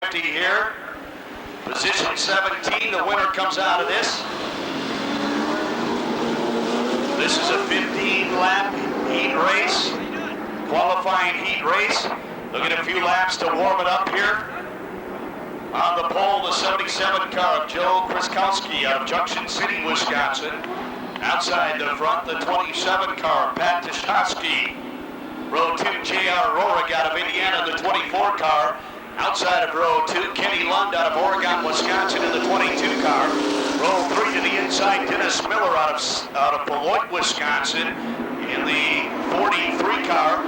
50 here. Position 17, the winner comes out of this. This is a 15-lap heat race, qualifying heat race. They'll get a few laps to warm it up here. On the pole, the 77 car of Joe Kriskowski out of Junction City, Wisconsin. Outside the front, the 27 car, Pat Tushowski. Row 2, J.R. Rohrig out of Indiana, the 24 car. Outside of row 2, Kenny Lund out of Oregon, Wisconsin in the 22 car. Row 3 to the inside, Dennis Miller out of Beloit, Wisconsin in the 43 car.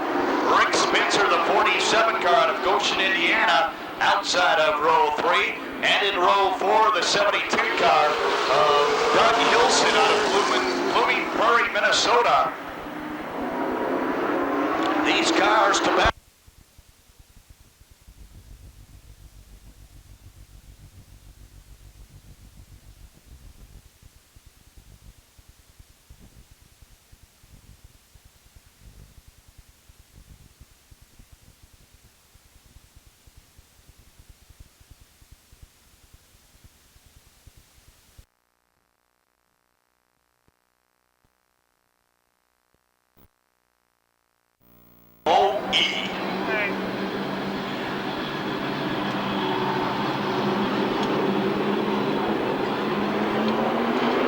Rick Spencer, the 47 car out of Goshen, Indiana, outside of row 3. And in row 4, the 72 car of Doug Hilson out of Blooming Prairie, Minnesota. These cars to back. O.E.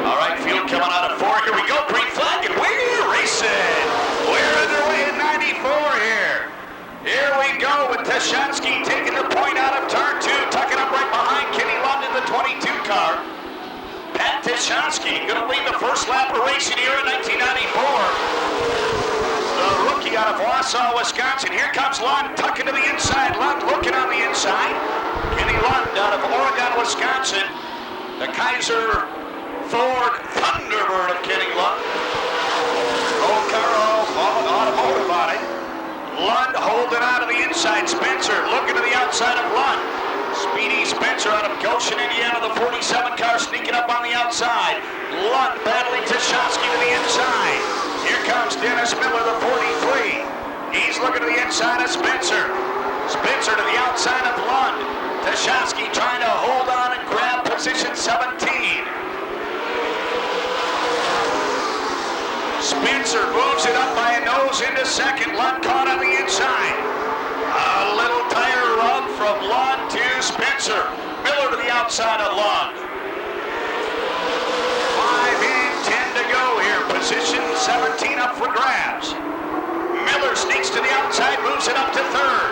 All right, field coming out of 4. Here we go, green flag, and we're racing. We're underway in 94 here. Here we go with Tushowski taking the point out of turn 2, tucking up right behind Kenny Lund in the 22 car. Pat Tushowski going to lead the first lap of racing here in 1994. The rookie out of Wausau, Wisconsin. Here comes Lund, tucking to the inside. Lund looking on the inside. Kenny Lund out of Oregon, Wisconsin. The Kaiser Ford Thunderbird of Kenny Lund. Old car, all automotive on it. Lund holding out of the inside. Spencer looking to the outside of Lund. Speedy Spencer out of Goshen, Indiana, the 47 car sneaking up on the outside. Lund battling Tushowski to the inside. Here comes Dennis Miller, the 43. He's looking to the inside of Spencer. Spencer to the outside of Lund. Tushowski trying to hold on and grab position 17. Spencer moves it up by a nose into second. Lund caught on the inside. A little tire rub from Lund to Spencer. Miller to the outside of Lund. 5 in, 10 to go here. Position 17 up for grabs. Miller sneaks to the outside, moves it up to third.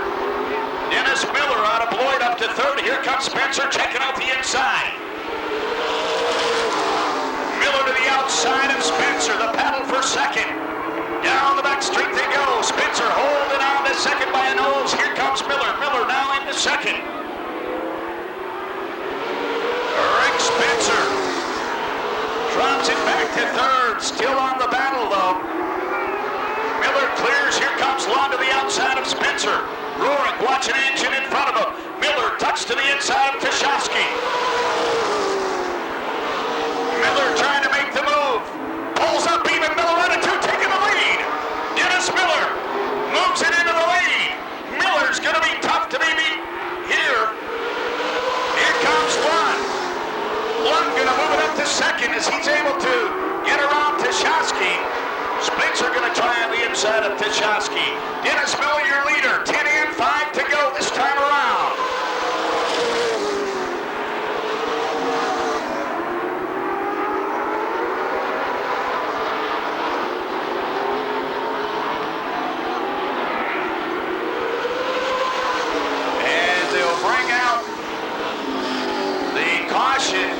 Dennis Miller out of Beloit up to third. Here comes Spencer checking out the inside. Miller to the outside of Spencer. The paddle for second. Down the back street they go. Spencer holding on to second by a nose. Here comes Miller. Miller now into second. Rick Spencer drops it back to third. Still on the battle though. Miller clears. Here comes Lund to the outside of Spencer. Rohrig watching engine in front of him. Miller tucks to the inside of Tushowski. Miller trying to make the move. Pulls up even. Miller out of 2, taking the lead. Dennis Miller moves it into the lead. Miller's going to be tough to be beat here. Here comes Lund. Lund going to move it up to second as he's able to get around Tushowski. Spencer going to try on the inside of Tushowski. Dennis Miller, your leader. 10 in, 5 to go this time around. And they'll bring out the caution.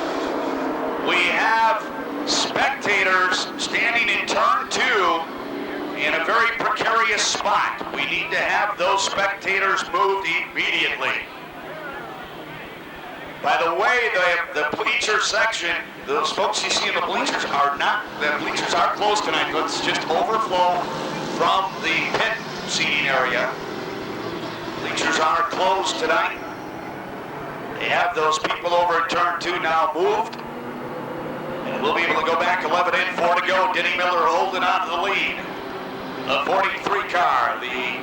We have spectators standing in turn 2 in a very precarious spot. We need to have those spectators moved immediately. By the way, the bleacher section, those folks you see in the bleachers are closed tonight. Let's just overflow from the pit seating area. Bleachers are closed tonight. They have those people over in turn 2 now moved. And we'll be able to go back 11 in, 4 to go. Denny Miller holding on to the lead. The 43 car, the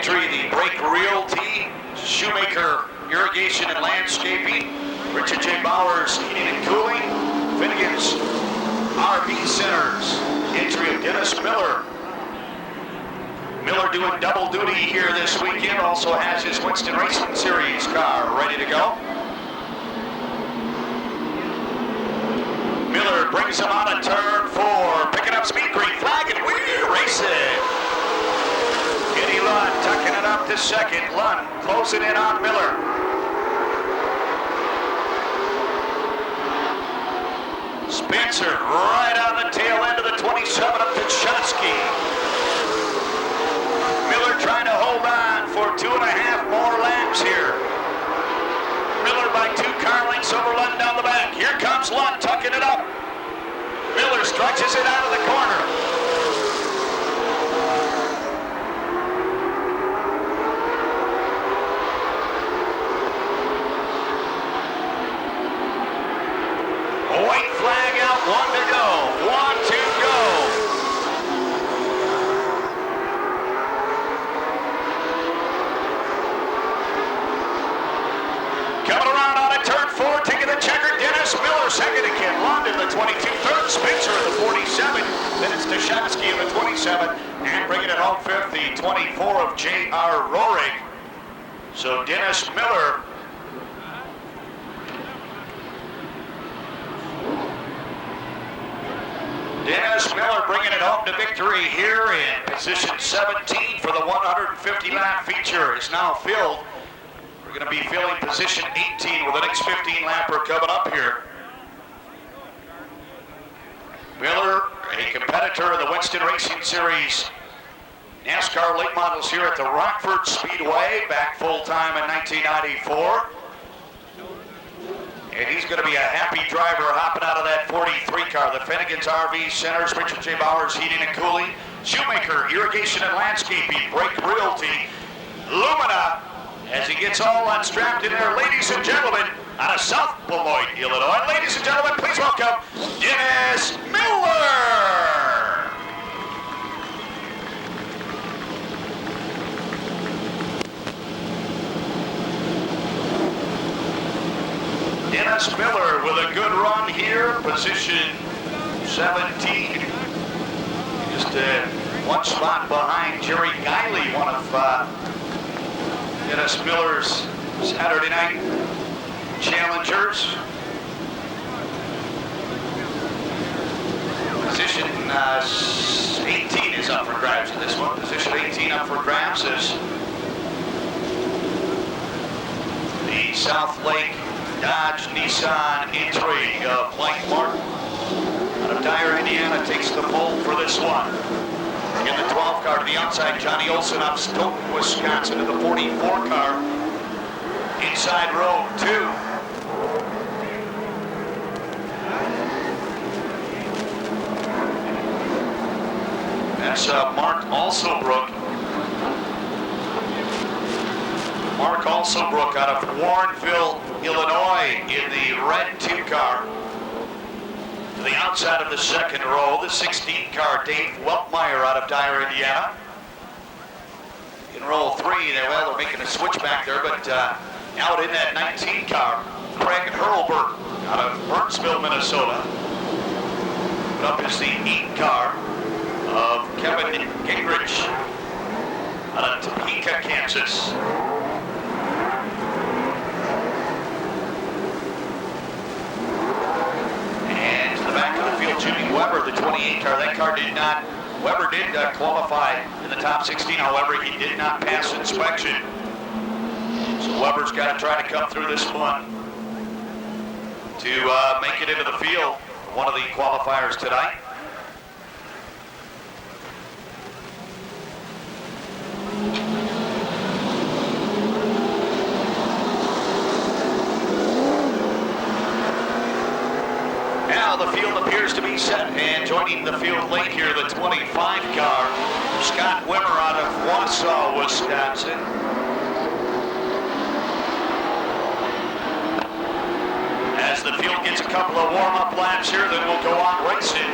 Entry, the Brake Realty, Shoemaker Irrigation and Landscaping, Richard J. Bowers Heating and Cooling, Finnegan's RV Centers. Entry of Dennis Miller. Miller doing double duty here this weekend. Also has his Winston Racing Series car ready to go. Miller brings him out of turn 4, picking up speed, green flag, and we're racing. Kenny Lund tucking it up to second. Lund closing in on Miller. Spencer right on the tail end of the 27 of Tuchowski. Miller trying to hold on for 2.5 more laps here. Miller by 2 car lengths over Lund down the back. Here comes Lund tucking it up. Miller stretches it out of the corner. White flag out, 1 to go. 1 to go. Coming around on a turn 4, taking the checker, Dennis Miller, second again. Lund in the 22, third, Spencer in the 47, then it's Tuchowski in the 27, and bringing it home fifth, the 24 of J.R. Rohrig. So Dennis Miller bringing it home to victory here in position 17 for the 150-lap feature is now filled. We're going to be filling position 18 with the next 15-lapper coming up here. Miller, a competitor of the Winston Racing Series NASCAR late models here at the Rockford Speedway, back full-time in 1994. And he's going to be a happy driver hopping out of that 43 car. The Finnegan's RV Centers, Richard J. Bowers Heating and Cooling, Shoemaker Irrigation and Landscaping, Brake Realty, Lumina, as he gets all unstrapped in there, ladies and gentlemen, out of South Beloit, Illinois. Ladies and gentlemen, please welcome Dennis Miller. Dennis Miller with a good run here, position 17. Just one spot behind Jerry Guiley, one of Dennis Miller's Saturday night challengers. Position 18 is up for grabs in this one. Position 18 up for grabs is the South Lake Dodge Nissan entry of Blake Martin out of Dyer, Indiana, takes the pole for this one. In the 12 car to the outside, Johnny Olson of Stoughton, Wisconsin, in the 44 car, inside row 2. That's Mark Alsobrook. Mark Alsobrook out of Warrenville, Illinois, in the red 2 car. To the outside of the second row, the 16 car, Dave Weltmeyer out of Dyer, Indiana. In row 3, they're making a switch back there, but out in that 19 car, Craig Hurlburt out of Burnsville, Minnesota. Put up is the 8 car of Kevin Gingrich out of Topeka, Kansas. Jimmy Weber, the 28 car. That car did not, Weber did qualify in the top 16, however, he did not pass inspection. So Weber's got to try to come through this one to make it into the field, one of the qualifiers tonight. Now the field appears to be set, and joining the field late here, the 25 car, Scott Wimmer out of Wausau, Wisconsin. As the field gets a couple of warm-up laps here, then we'll go on racing.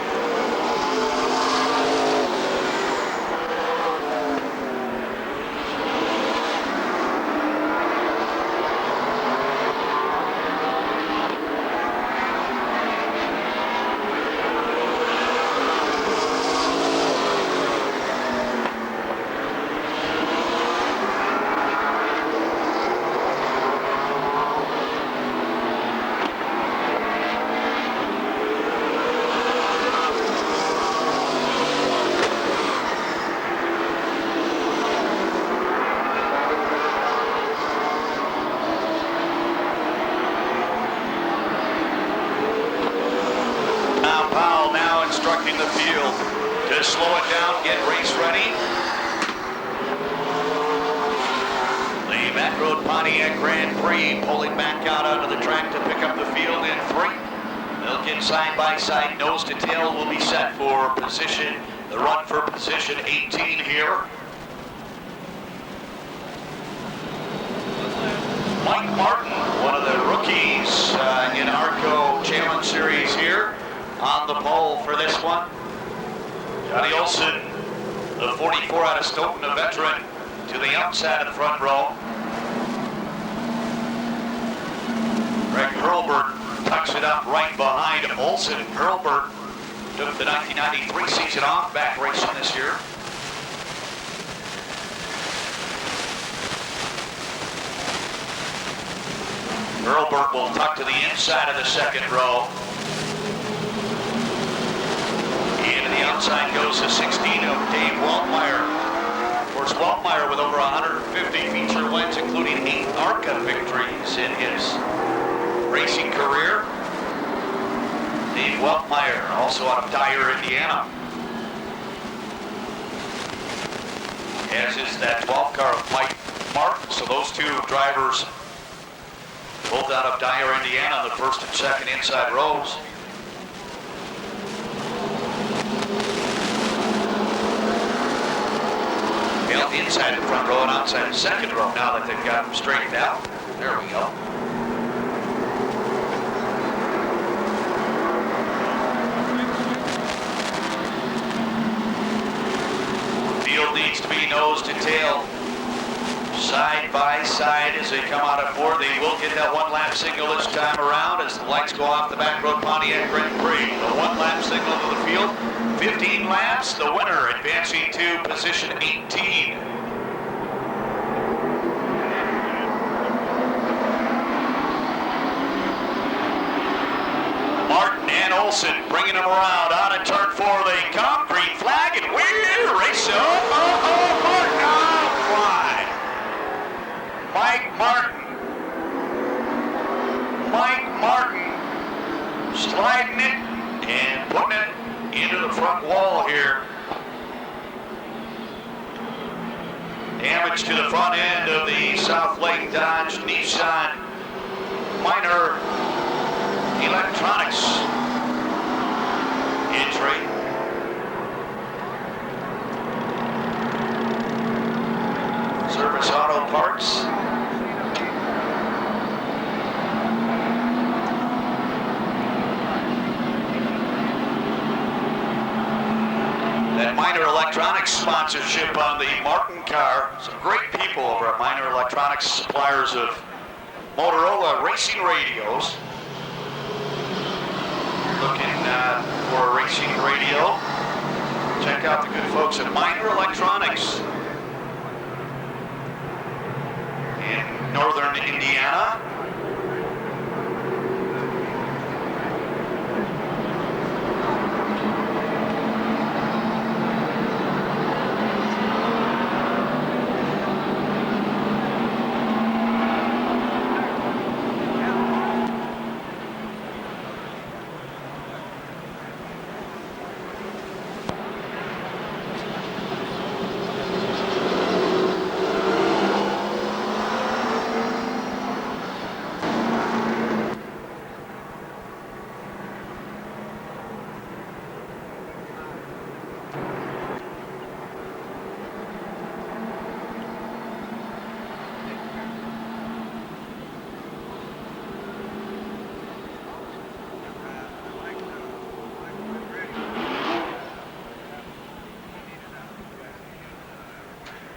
to slow it down, get race ready. The Back Road Pontiac Grand Prix pulling back out onto the track to pick up the field in 3. They'll get side by side, nose to tail will be set for position, the run for position 18 here. Mike Martin, one of the rookies in ARTGO Challenge Series here, on the pole for this one. Johnny Olson, the 44 out of Stoughton, a veteran, to the outside of the front row. Greg Hurlburt tucks it up right behind Olson. Hurlburt took the 1993 season off, back racing this year. Hurlburt will tuck to the inside of the second row. And to the outside goes the 16 of Dave Weltmeyer. Of course, Weltmeyer with over 150 feature wins, including 8 ARTGO victories in his racing career. Dave Weltmeyer, also out of Dyer, Indiana. As is that 12 car of Mike Martin. So those two drivers, both out of Dyer, Indiana, the first and second inside rows. Well, inside the front row and outside the second row now that they've got them straightened out. There we go. Field needs to be nose to tail, side by side as they come out of 4. They will get that one lap signal this time around as the lights go off the Back Road Pontiac Grand Prix. The one lap signal to the field, 15 laps, the winner advancing to position 18. Martin and Olson bringing them around. Out of turn 4 they come, green flag, and we're racing. Martin out wide. Mike Martin sliding it and putting it into the front wall here. Damage to the front end of the South Lake Dodge Nissan minor electronics entry. Service Auto Parts. That Minor Electronics sponsorship on the Martin car. Some great people over at Minor Electronics, suppliers of Motorola racing radios. Looking for a racing radio, check out the good folks at Minor Electronics in northern Indiana.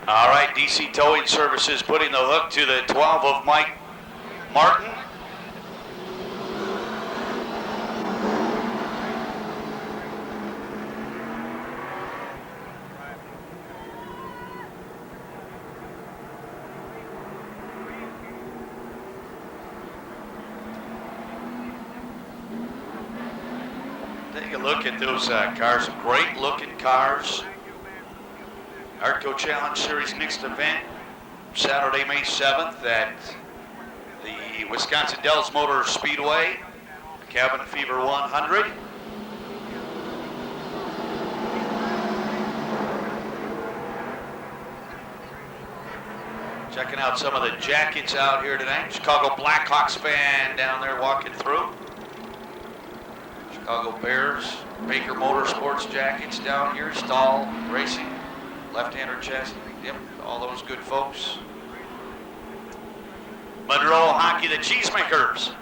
All right, DC Towing Services putting the hook to the 12 of Mike Martin. Take a look at those cars, some great looking cars. ARTGO Challenge Series next event, Saturday, May 7th at the Wisconsin Dells Motor Speedway, Cabin Fever 100. Checking out some of the jackets out here tonight. Chicago Blackhawks fan down there walking through. Chicago Bears, Baker Motorsports jackets down here. Stahl Racing, left-hander chassis. Yep, all those good folks. Monroe Hockey, the Cheesemakers.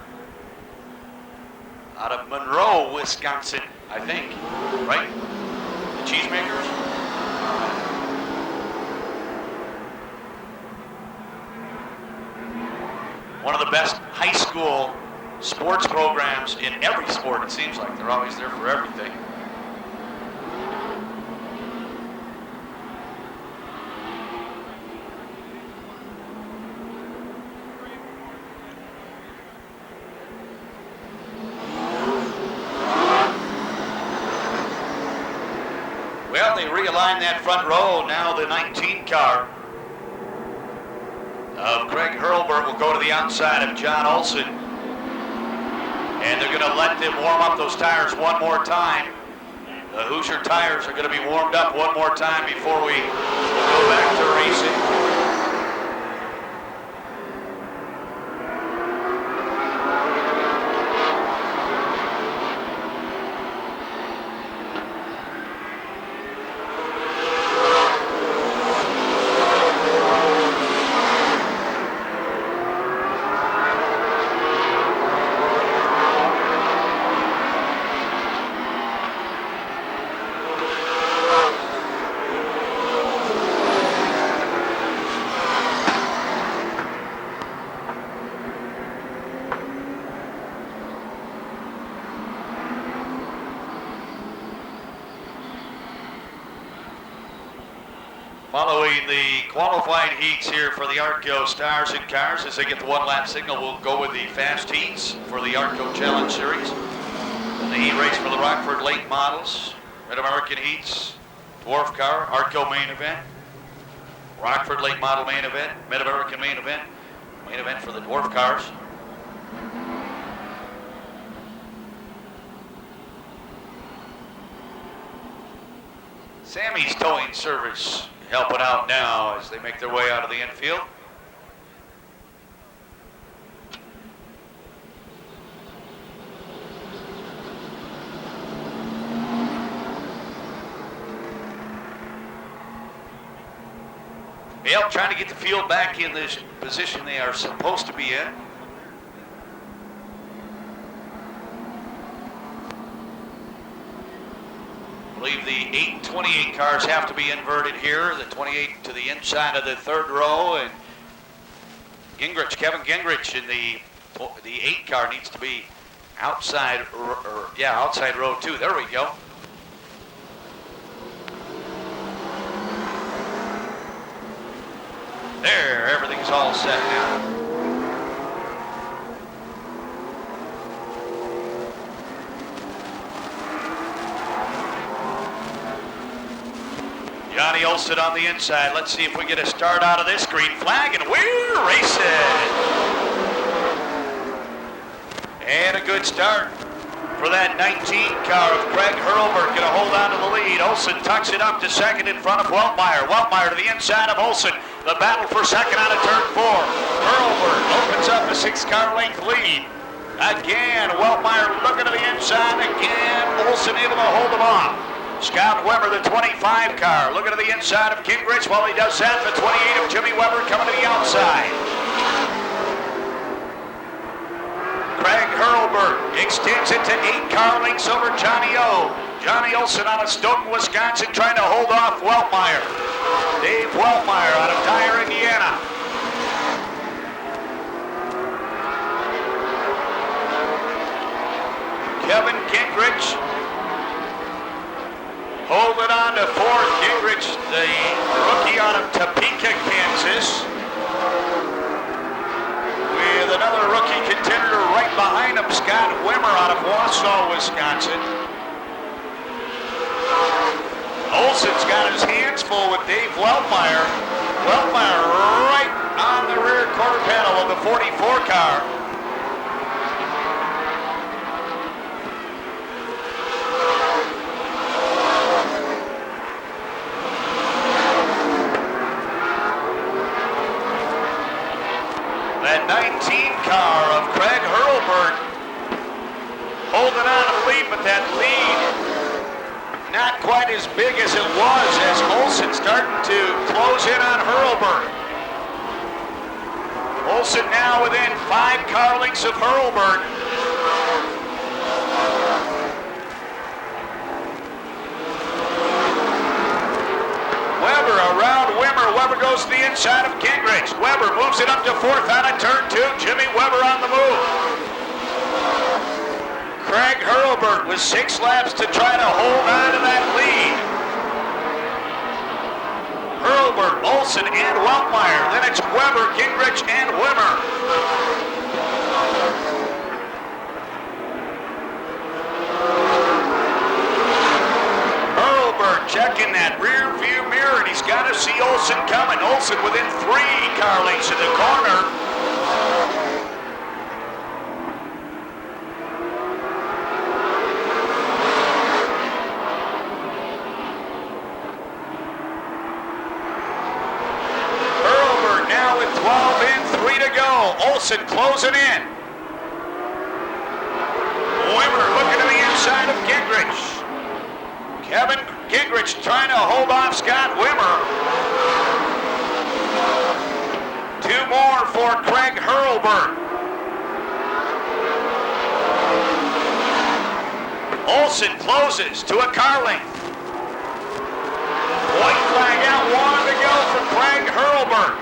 Out of Monroe, Wisconsin, I think, right? The Cheesemakers. One of the best high school sports programs in every sport, it seems like. They're always there for everything. Well, they realign that front row. Now the 19 car of Craig Hurlburt will go to the outside of John Olson. And they're going to let them warm up those tires one more time. The Hoosier tires are going to be warmed up one more time before we go back to racing. Following the qualified heats here for the ARTGO Stars and Cars, as they get the one-lap signal, we'll go with the fast heats for the ARTGO Challenge Series. The heat race for the Rockford late models, Mid-American heats, dwarf car, ARTGO main event, Rockford late model main event, Mid-American main event for the dwarf cars. Sammy's towing service helping out now as they make their way out of the infield. Yep, trying to get the field back in this position they are supposed to be in. I believe the 8 and 28 cars have to be inverted here. The 28 to the inside of the third row, and Kevin Gingrich in the 8 car needs to be outside, outside row 2. There we go. There, everything's all set now. Johnny Olson on the inside. Let's see if we get a start out of this green flag, and we're racing. And a good start for that 19 car of Craig Hurlburt. Going to hold on to the lead. Olson tucks it up to second in front of Weltmeyer. Weltmeyer to the inside of Olson. The battle for second out of turn 4. Hurlburt opens up a 6-car length lead. Again, Weltmeyer looking to the inside. Again, Olson able to hold him off. Scott Weber, the 25 car, looking to the inside of Gingrich while he does that. The 28 of Jimmy Weber coming to the outside. Craig Hurlburt extends it to 8 car lengths over Johnny O. Johnny Olson out of Stoughton, Wisconsin, trying to hold off Weltmeyer. Dave Weltmeyer out of Dyer, Indiana. Kevin Gingrich holding on to 4th. Gingrich, the rookie out of Topeka, Kansas, with another rookie contender right behind him, Scott Wimmer out of Wausau, Wisconsin. Olson's got his hands full with Dave Weltmeyer. Weltmeyer right on the rear quarter panel of the 44 car. That 19 car of Craig Hurlburt holding on to the lead, but that lead not quite as big as it was as Olsen starting to close in on Hurlburt. Olsen now within 5 car lengths of Hurlburt. Weber around Wimmer. Weber goes to the inside of Gingrich. Weber moves it up to 4th out of turn 2. Jimmy Weber on the move. Craig Hurlburt with 6 laps to try to hold on to that lead. Hurlburt, Olsen, and Weltmeyer. Then it's Weber, Gingrich, and Wimmer. Hurlburt checking that rear view mirror, and he's got to see Olsen coming. Olsen within 3 car lengths in the corner. Hurlburt now with 12 in, 3 to go. Olsen closing in. Wimmer looking to the inside of Gingrich. Kevin Gingrich trying to hold off Scott Wimmer. 2 more for Craig Hurlburt. Olsen closes to a car length. White flag out, 1 to go for Craig Hurlburt.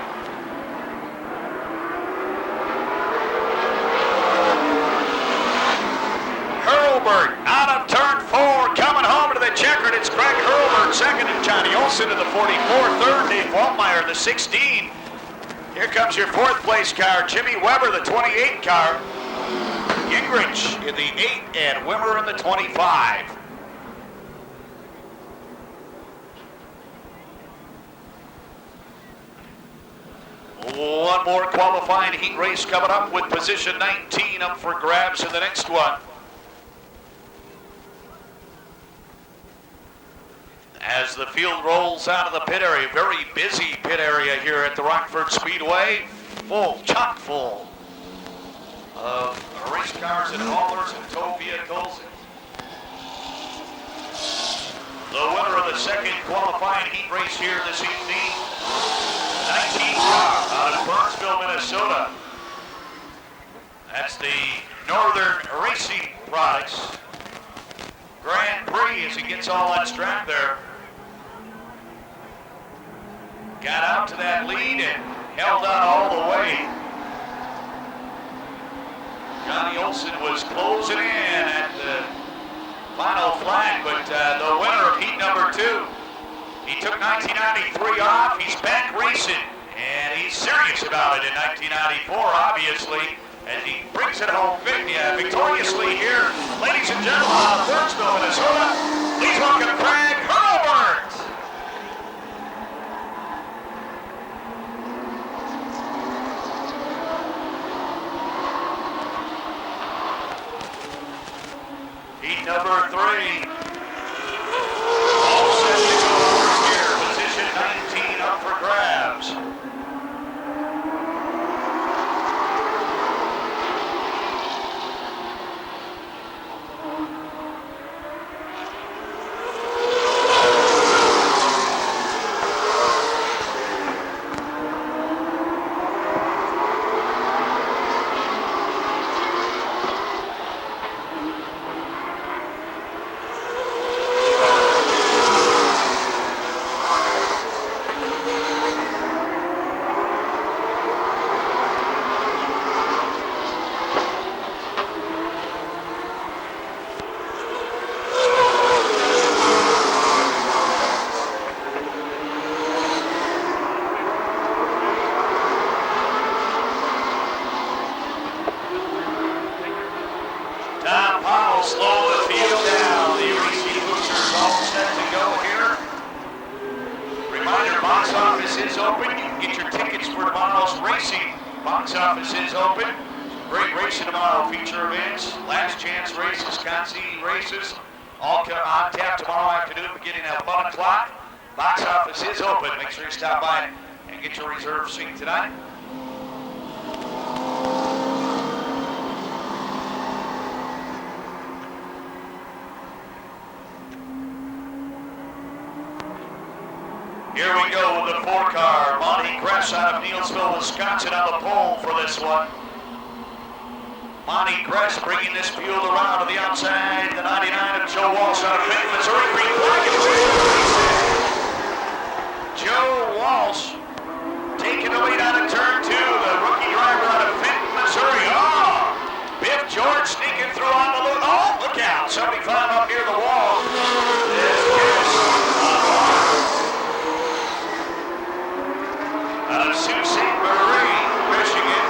Hurlburt out of turn 4, coming home to the checkered. It's Craig Hurlburt, 2nd, and Johnny Olsen to the 44, 3rd, Dave Weltmeyer, the 16. Here comes your 4th place car, Jimmy Weber, the 28 car. Gingrich in the 8 and Wimmer in the 25. One more qualifying heat race coming up with position 19 up for grabs in the next one. As the field rolls out of the pit area, very busy pit area here at the Rockford Speedway, full, chock full of race cars and haulers and tow vehicles. The winner of the 2nd qualifying heat race here this evening, 19 car out of Burnsville, Minnesota. That's the Northern Racing Products Grand Prix as he gets all unstrapped there. Got out to that lead and held on all the way. Johnny Olsen was closing in at the final flag, but the winner of heat number 2, he took 1993 off. He's back racing, and he's serious about it in 1994, obviously, as he brings it home victoriously here. Ladies and gentlemen, out of Burnsville, Minnesota, please welcome Craig Hurlburt. Heat number 3. All set to go here. Position 19 up for grabs. Slow the field down. The racing boosters all set to go here. Reminder, box office is open. You can get your tickets for tomorrow's racing. Box office is open. Great racing tomorrow. Feature events, last chance races, concede races. All come on tap tomorrow afternoon beginning at 1 o'clock. Box office is open. Make sure you stop by and get your reserved seat tonight. car, Monty Gress out of Neillsville, Wisconsin on the pole for this one. Monty Gress bringing this field around to the outside. The 99 of Joe Walsh out of Benton, Missouri. Green flag is Joe Walsh taking the lead out of turn 2. The rookie driver out of Benton, Missouri. Oh, Biff George sneaking through on the loop. Oh, look out. 75 up near the wall. Out of Sault Ste. Marie, Michigan.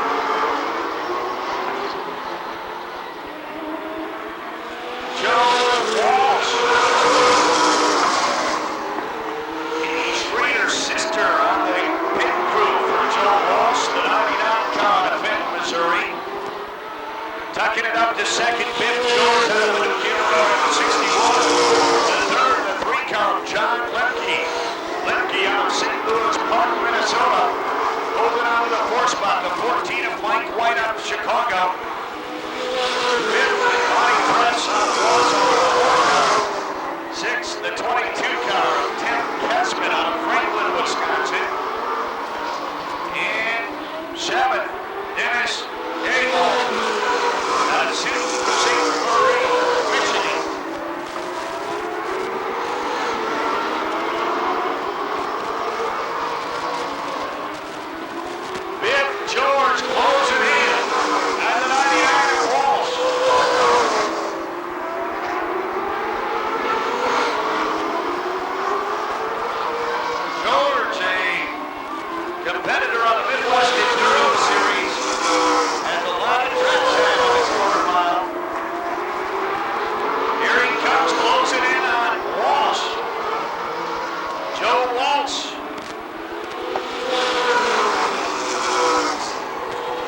Joe Walsh. Kenny Schrader's sister on the pit crew for Joe Walsh, the 99 car out of Benton, Missouri. Tucking it up to second, Biff George out of the New Canada at 61. The third, the 3 car, John Lemke. Lemke out of St. Louis Park, Minnesota. Holding on to the 4 spot, the 14 of Mike White out of Chicago. Fifth, the Monty Gress out of Wausau. 6th, the 22 car of Tim Kessman out of Franklin, Wisconsin. And 7th, Dennis Gable out of Sault Ste. Marie, Michigan. Biff George closing in at the 99 Walsh. George, a competitor on the Midwest Enduro Series, has a lot of track time on this quarter mile. Here he comes closing in on Walsh. Joe Walsh.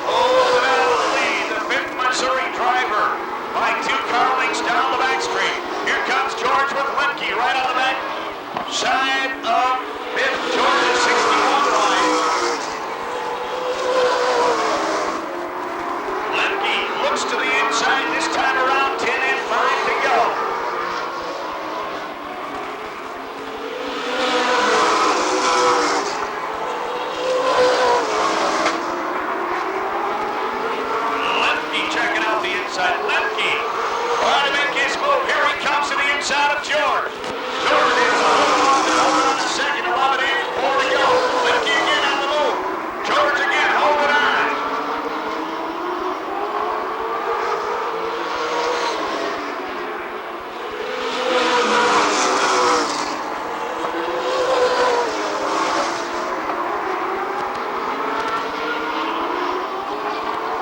Holding out of the lead, the Benton, Missouri driver by 2 car lengths down the back straight. Here comes George with Lemke right on the back side of Biff George's 61 line. Lemke looks to the inside this time around, 10 and 5 to go. Lemke checking out the inside. Lemke trying to make his move. Here he comes to the inside of George. George is holding on to second, 11 and 4 to go. Lemke again on the move. George again holding on.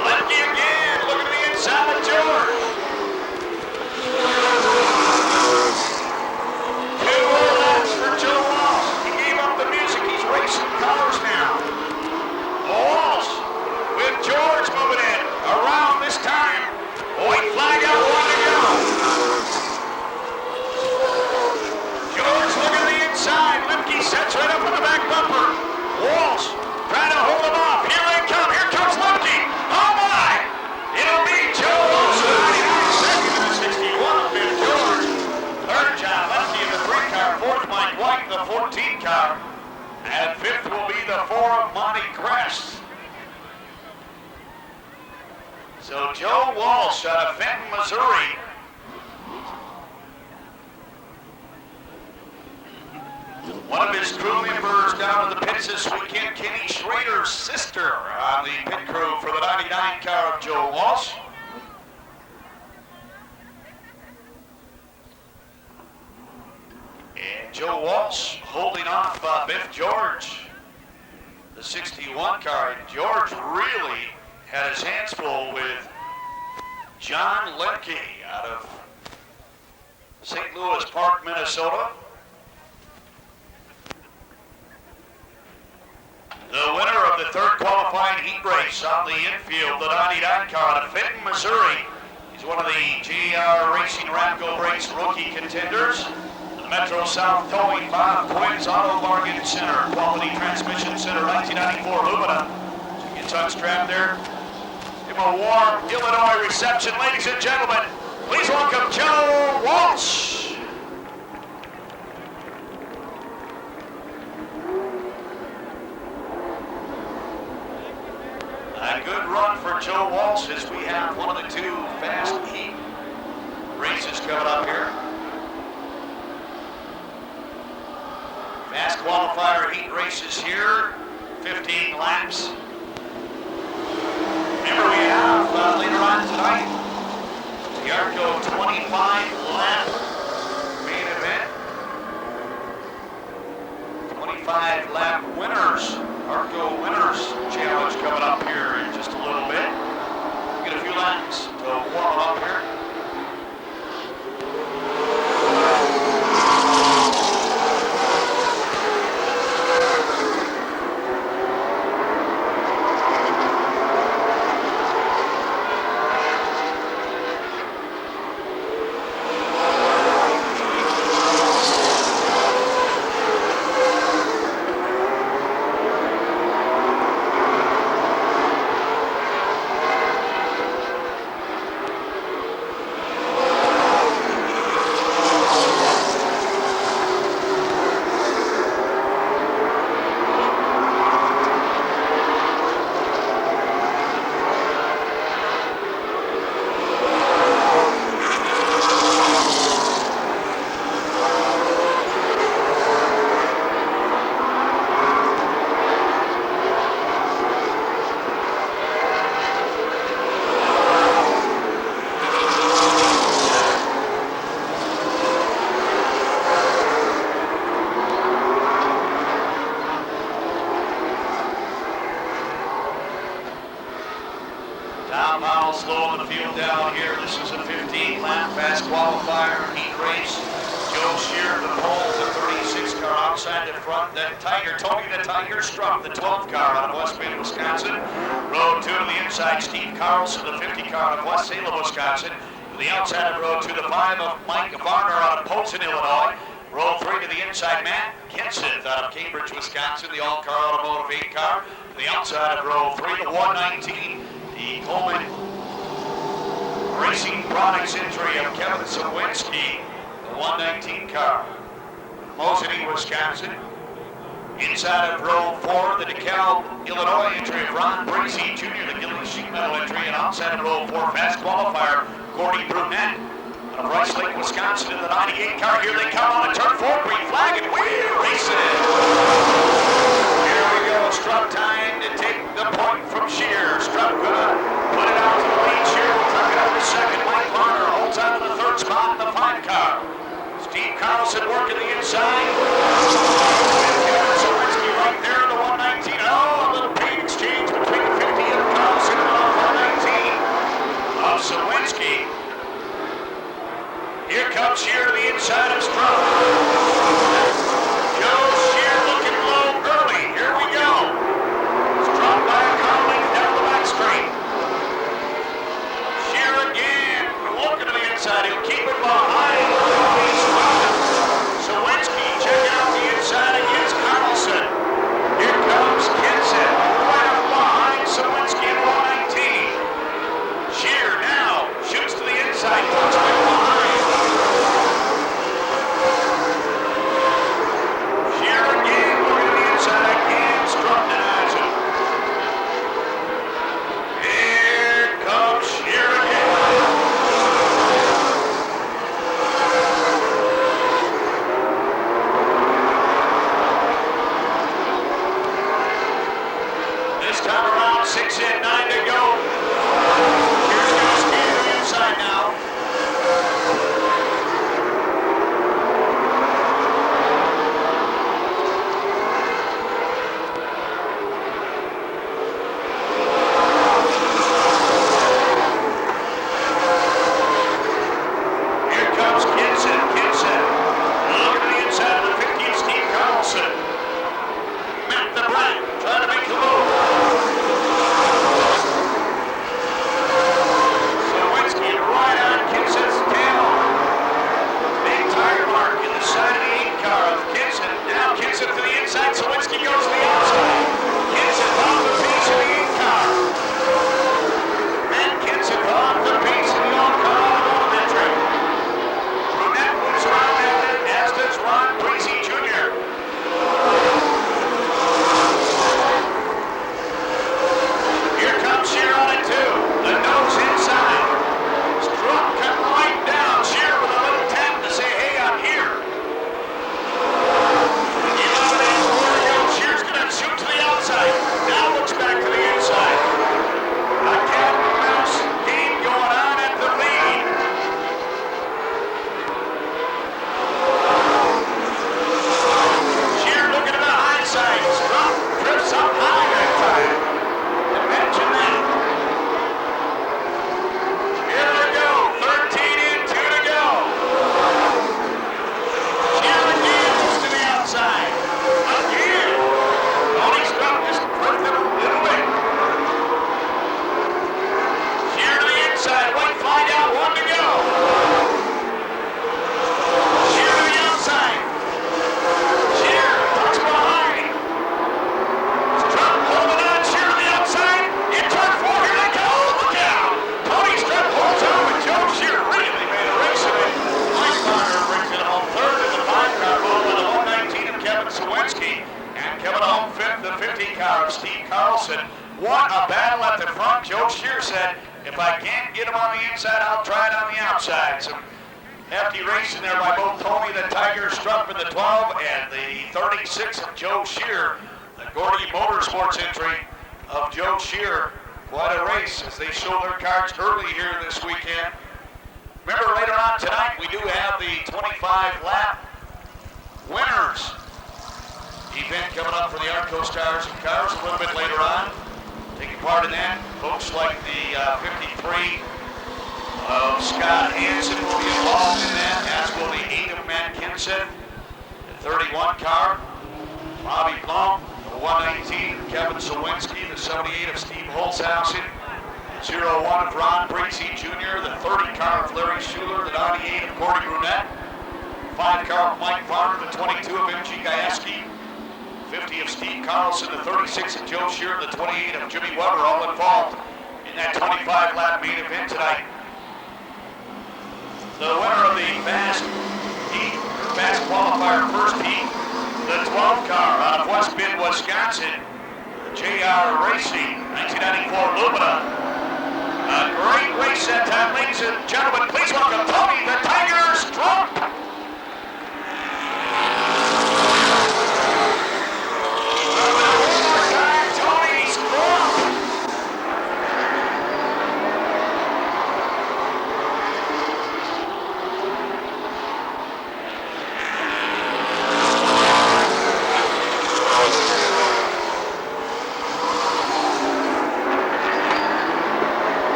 Lemke again, looking to the inside of George. 2 more laps for Joe Walsh. He gave up the music, he's racing cars now. Walsh with George moving in around this time. White flag out, 1 to go. George looking to the inside. Lemke sets right up on the back bumper. Walsh trying to hold him off. Here they come. Here comes Lemke. Oh my! It'll be Joe Walsh, the 99 second in the 61. Biff George. Third, John Lemke in the 3 car. Fourth, Mike White in the 14 car. And fifth will be the 4 of Monty Gress. So Joe Walsh out of Benton, Missouri. One of his crew members down in the pits this weekend, Kenny Schrader's sister on the pit crew for the 99 car of Joe Walsh. And Joe Walsh holding off Biff George, the 61 car. And George really had his hands full with John Lemke out of St. Louis Park, Minnesota. The winner of the 3rd qualifying heat race on the infield, the 99 car out of Benton, Missouri. He's one of the JR Racing Ramco Brakes rookie contenders. The Metro South Towing Bob Quinn's Auto Bargain Center, Quality Transmission Center, 1994 Lumina. So he gets unstrapped there. Give him a warm Illinois reception, ladies and gentlemen. Please welcome Joe Walsh. A good run for Joe Walsh as we have one of the two fast heat races coming up here. Fast qualifier heat races here, 15 laps. Remember we have later on tonight, the ARTGO 25 lap main event. 25 lap winners, ARTGO winners challenge coming up here in just a little bit. Get a few laps to warm up here. Slow in the field down here. This is a 15-lap fast qualifier heat race. Joe Shear, the pole, the 36 car outside the front. Then Tiger, Tony the Tiger Struck, the 12 car out of West Salem, Wisconsin. Row 2 to the inside, Steve Carlson, the 50 car out of West Salem, Wisconsin. To the outside of row 2, the 5 of Mike Varner out of Polson, Illinois. Row 3 to the inside, Matt Kenseth out of Cambridge, Wisconsin, the all-car automotive 8 car. To the outside of row 3, the 119, the Coleman Racing Products entry of Kevin Sawinski, the 119 car. Moseny, Wisconsin. Inside of row 4, the DeKalb, Illinois entry of Ron Bracey Jr., the Gilly Sheet Metal entry, and outside of row 4, fast qualifier, Gordy Brunette out of Rice Lake, Wisconsin, in the 98 car. Here they come on a turn 4, green flag, and we're racing. Here we go, Struck time to take the point from Shear. Struck gonna put it out to the lead. Shear will tuck it out to second. Mike Varner holds out of the third spot in the 5 car. Steve Carlson working the inside. Kevin Sawinski right there in the 119. Oh, a little paint exchange between the 50 of Carlson and the 119 of Sawinski. Here comes Shear to the inside of Struck. Joe Shear looking low early. Here we go. Struck by a car length down the back straight. Shear again, looking to the inside. He'll keep it behind. Sawinski checking out the inside against Carlson. Here comes Kenseth, right up behind Sawinski in 119. Shear now shoots to the inside, puts it behind. What a battle at the front. Joe Shear said, if I can't get him on the inside, I'll try it on the outside. Some hefty racing there by both Tony the Tiger Strupp in the 12 and the 36 of Joe Shear. The Gordy Motorsports entry of Joe Shear. Quite a race as they show their cards early here this weekend. Remember, later on tonight, we do have the 25-lap winners event coming up for the ARTGO Stars and Cars a little bit later on. Taking part in that, folks like the 53 of Scott Hansen will be involved in that, as will the 8 of Matt Kinson, the 31 car, Bobby Blum, the 119 of Kevin Sawinski, the 78 of Steve Holzhausen, 01 of Ron Bracey Jr., the 30 car of Larry Schuler, the 98 of Cordy Brunette, 5 car of Mike Farmer, the 22 of M.G. Gajewski, 50 of Steve Carlson, the 36 of Joe Shear, the 28 of Jimmy Weber, all involved in that 25-lap main event tonight. The winner of the fast qualifier first heat, the 12 car out of West Bend, Wisconsin, JR Racing, 1994 Lumina. A great race that time, ladies and gentlemen. Please welcome Tony the Tiger Strupp.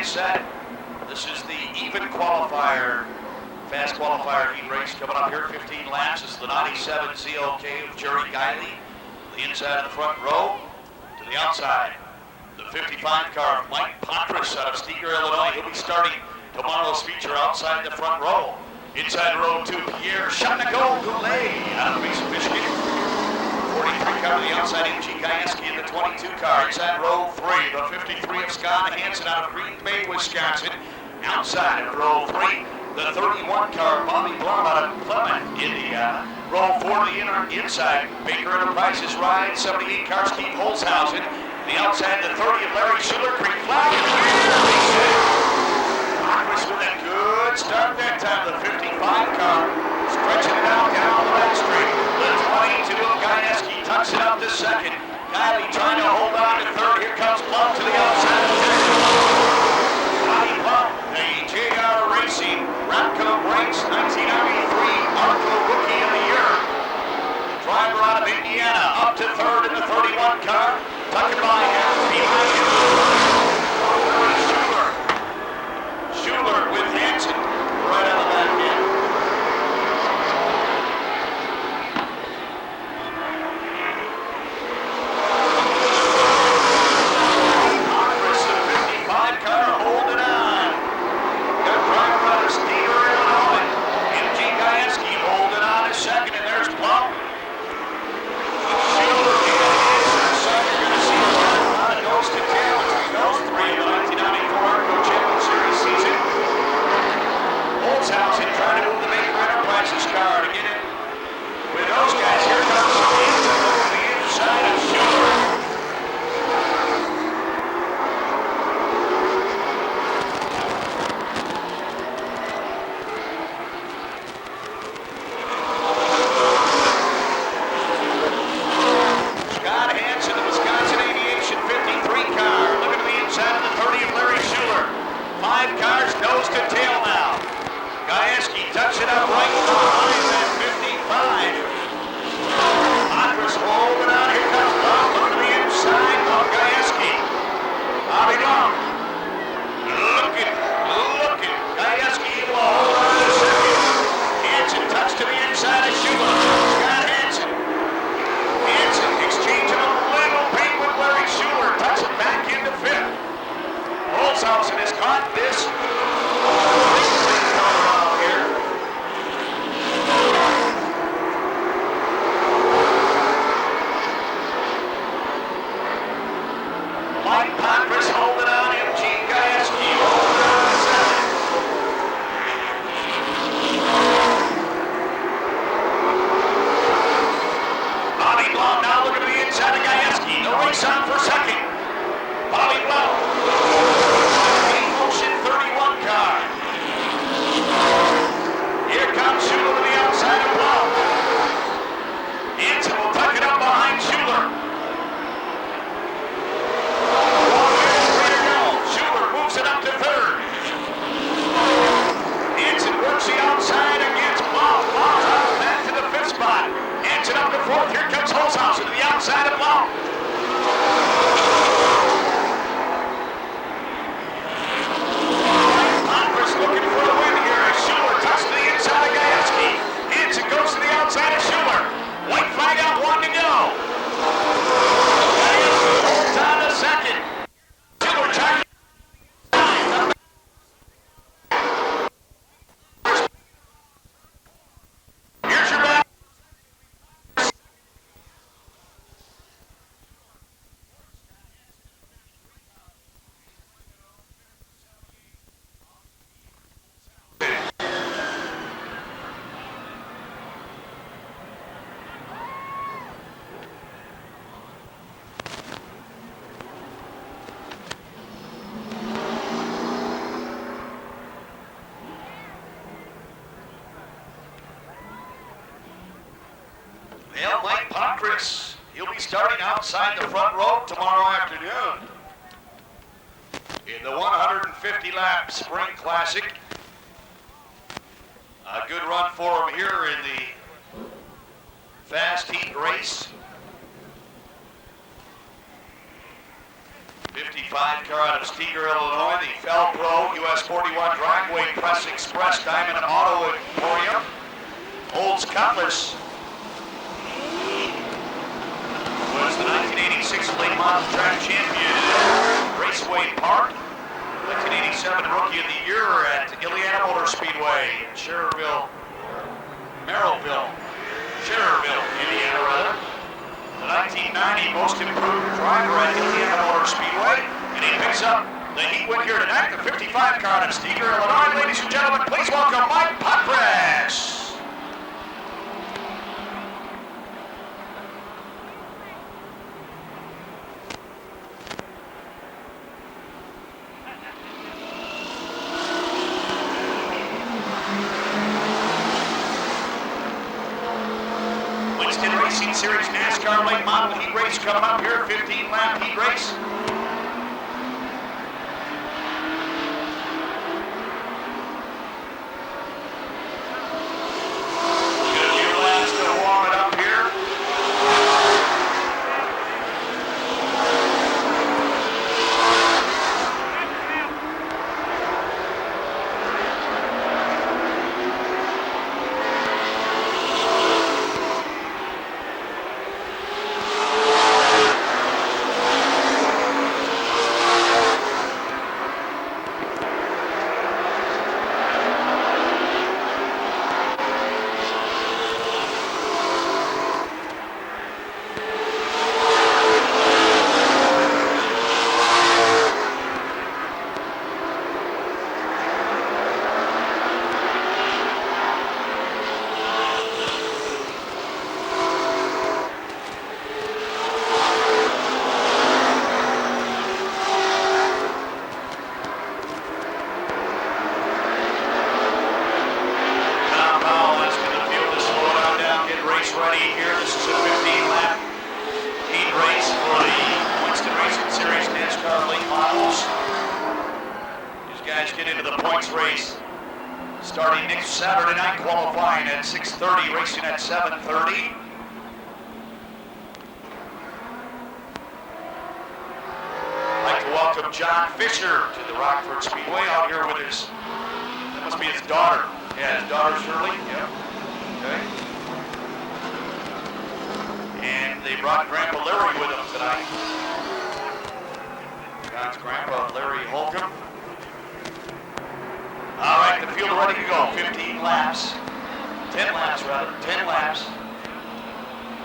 Set. This is the even qualifier, fast qualifier heat race coming up here, 15 laps. This is the 97 ZLK of Jerry Guiley, the inside of the front row to the outside. The 55 car of Mike Pontras out of Steger, Illinois. He'll be starting tomorrow's feature outside the front row. Inside row 2, Pierre Chapnago-Goulet out of Mason, Michigan. 43 car to the outside, M.G. Gajewski in the 22 car. Inside row 3, the 53 of Scott Hansen out of Green Bay, Wisconsin. Outside of row 3, the 31 car, Bobby Blum out of Clement, Indiana. Row 4 to the inside, Baker Enterprises ride, 78 car, Steve Holzhausen. The outside, the 30 of Larry Schuler, green flag, and Congress with a good start that time. The 55 car, stretching it out down the back straight. The 22 of Gajewski tucks it up to second. Guiley trying to hold on to third. Here comes Blum to the outside. Bobby Blum, the JR Racing Rapco Brakes 1993 ARTGO Rookie of the Year. Driver out of Indiana up to third in the 31 car. Tucking by half behind him. Holzhausen has caught this. Here. Mike Pappas holding on. MG Gajewski holding on to second. Bobby Blau now looking to the inside of Gajewski. The race on for second. Bobby Blau. In motion 31 car. Here comes Schuler to the outside of Blau. Hansen will tuck it up behind Schuler. Schuler moves it up to third. Hansen works the outside against Blau. Blau's out back to the fifth spot. Hansen up to fourth. Here comes Holzhausen to the outside of Blau. Congress looking for the win here as Schuler tucks to the inside of Gajewski. Hansen goes to the outside of Schuler. White flag out, one to go. Gajewski holds on to second. Schuler trying to here's your back. Well, Mike Pontris, he'll be starting outside the front row tomorrow afternoon in the 150-lap Spring Classic. A good run for him here in the fast heat race. 55 car out of Steger, Illinois, the Felpro US 41 Driveway Press Express Diamond Auto Emporium. Olds Cutlass was the 1986 late model track champion at Raceway Park. 1987 Rookie of the Year at Indiana Motor Speedway in Schererville, Indiana rather. The 1990 Most Improved Driver at Indiana Motor Speedway. And he picks up the heat win here tonight, the 55 car out of Steger, Illinois. Ladies and gentlemen, please welcome Mike Pontris. Racing Series NASCAR late model heat race coming up here, 15-lap heat race. Get a few laps to warm it up here. Starting next Saturday night, qualifying at 6:30, racing at 7:30. I'd like to welcome John Fisher to the Rockford Speedway out here with his, that must be his daughter. Yeah, his daughter Shirley, yeah. Okay. And they brought Grandpa Larry with them tonight. John's grandpa, Larry Holcomb. All right, the field ready to go. 15 laps. 10 laps, rather. 10 laps.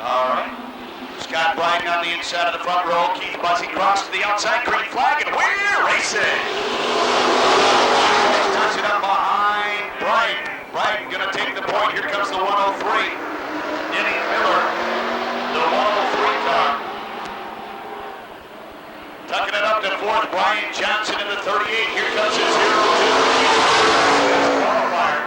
All right. Scott Bryden on the inside of the front row. Keith Bussey cross to the outside. Green flag, and we're racing. Starts it up behind Bryden. Bryden going to take the point. Here comes the 103. Denny Miller, the 103 car. Tucking it up to fourth, Brian Johnson in the 38. Here comes his 0-2 qualifier.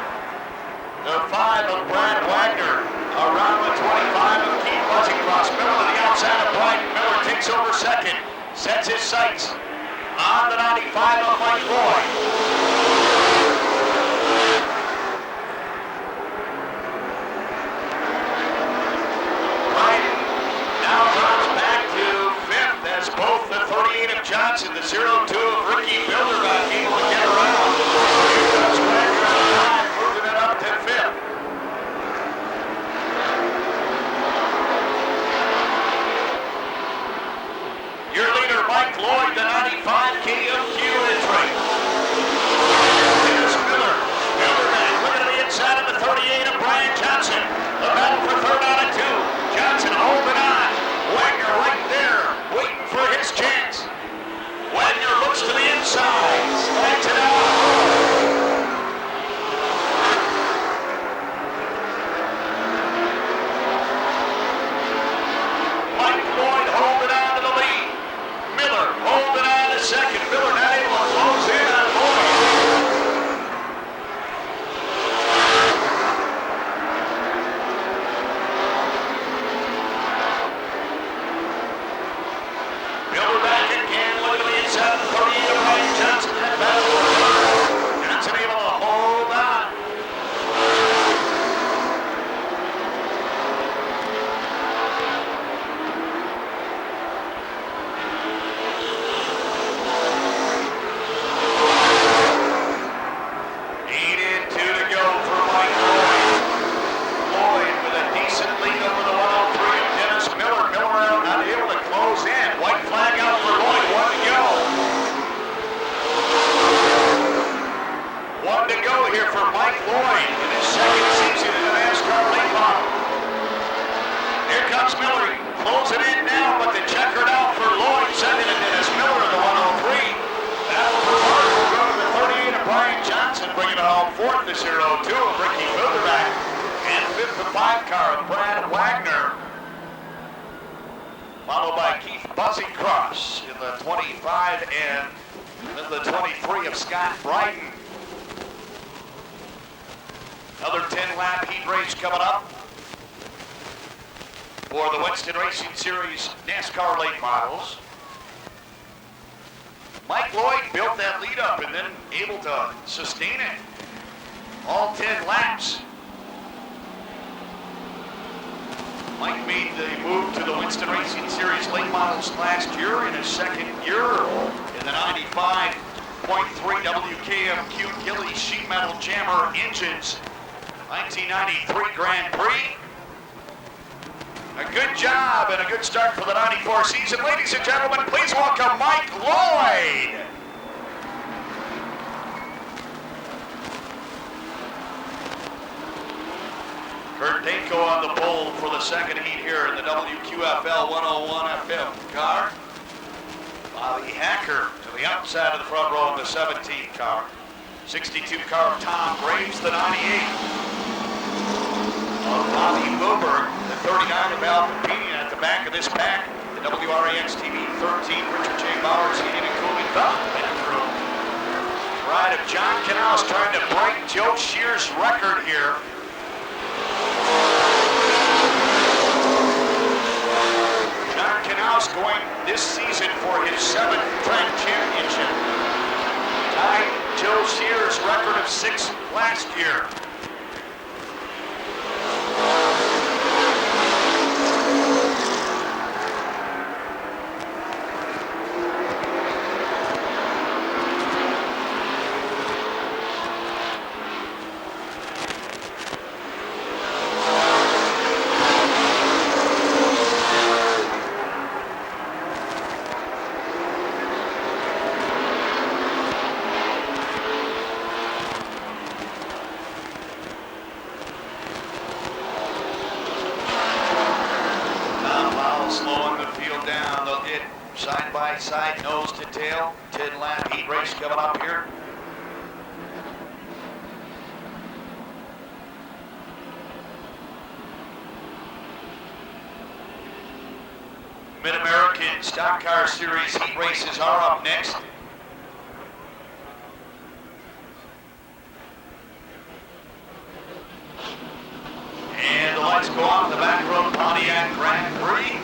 The 5 of Brad Wagner. Around the 25 of Keith Bussey. Cross Miller to the outside of Bryden. Miller takes over second. Sets his sights on the 95 of Mike Lloyd. Bryden now drops back to fifth as both the 38 of Johnson, the 0-2 of Ricky Bilderback able to get around. Here comes Wagner on the 5, moving it up to fifth. Your leader, Mike Lloyd, the 95 KMQ entry. Here's Miller. Bilderback looking at the inside of the 38 of Brian Johnson. The battle for third out of 2. Johnson holding on. Wagner right there, waiting for his chance. Wagner looks to the inside, slides it out. Mike Lloyd holding on to the lead. Miller holding on to second. Miller not able to close in on Lloyd. Bilderback again, looking to the inside of the 38 of Brian Johnson. That battle for third. Johnson able to hold on. Mike Lloyd in his second season in the NASCAR late model. Here comes Miller, closing in now, but the checkered out for Lloyd, sending it in as Miller in the 103. Battle for third will go to the 38 of Brian Johnson, bringing it home fourth, the 0-2 of Ricky Bilderback, and fifth, the 5 car of Brad Wagner, followed by Keith Bussey Cross in the 25 and then the 23 of Scott Bryden. Another 10-lap heat race coming up for the Winston Racing Series NASCAR late models. Mike Lloyd built that lead up and then able to sustain it all 10 laps. Mike made the move to the Winston Racing Series late models last year in his second year in the 95.3 WKMQ Gilly Sheet Metal Jammer engines 1993 Grand Prix. A good job and a good start for the 94 season. Ladies and gentlemen, please welcome Mike Lloyd. Kurt Danko on the pole for the second heat here in the WQFL 101 FM car. Bobby Hacker to the outside of the front row in the 17 car. 62 car of Tom Graves, the 98. Of Bobby Wilberg, the 39 of Al Papini at the back of this pack. The WRAX TV 13, Richard J. Bowers heating and cooling the bathroom. Ride of John Canals trying to break Joe Shear's record here. John Canals going this season for his 7th track championship. Tied Joe Shear's record of 6 last year. side, nose to tail. 10-lap heat race coming up here. Mid-American Stock Car Series heat races are up next. And the lights go off the back road Pontiac Grand Prix.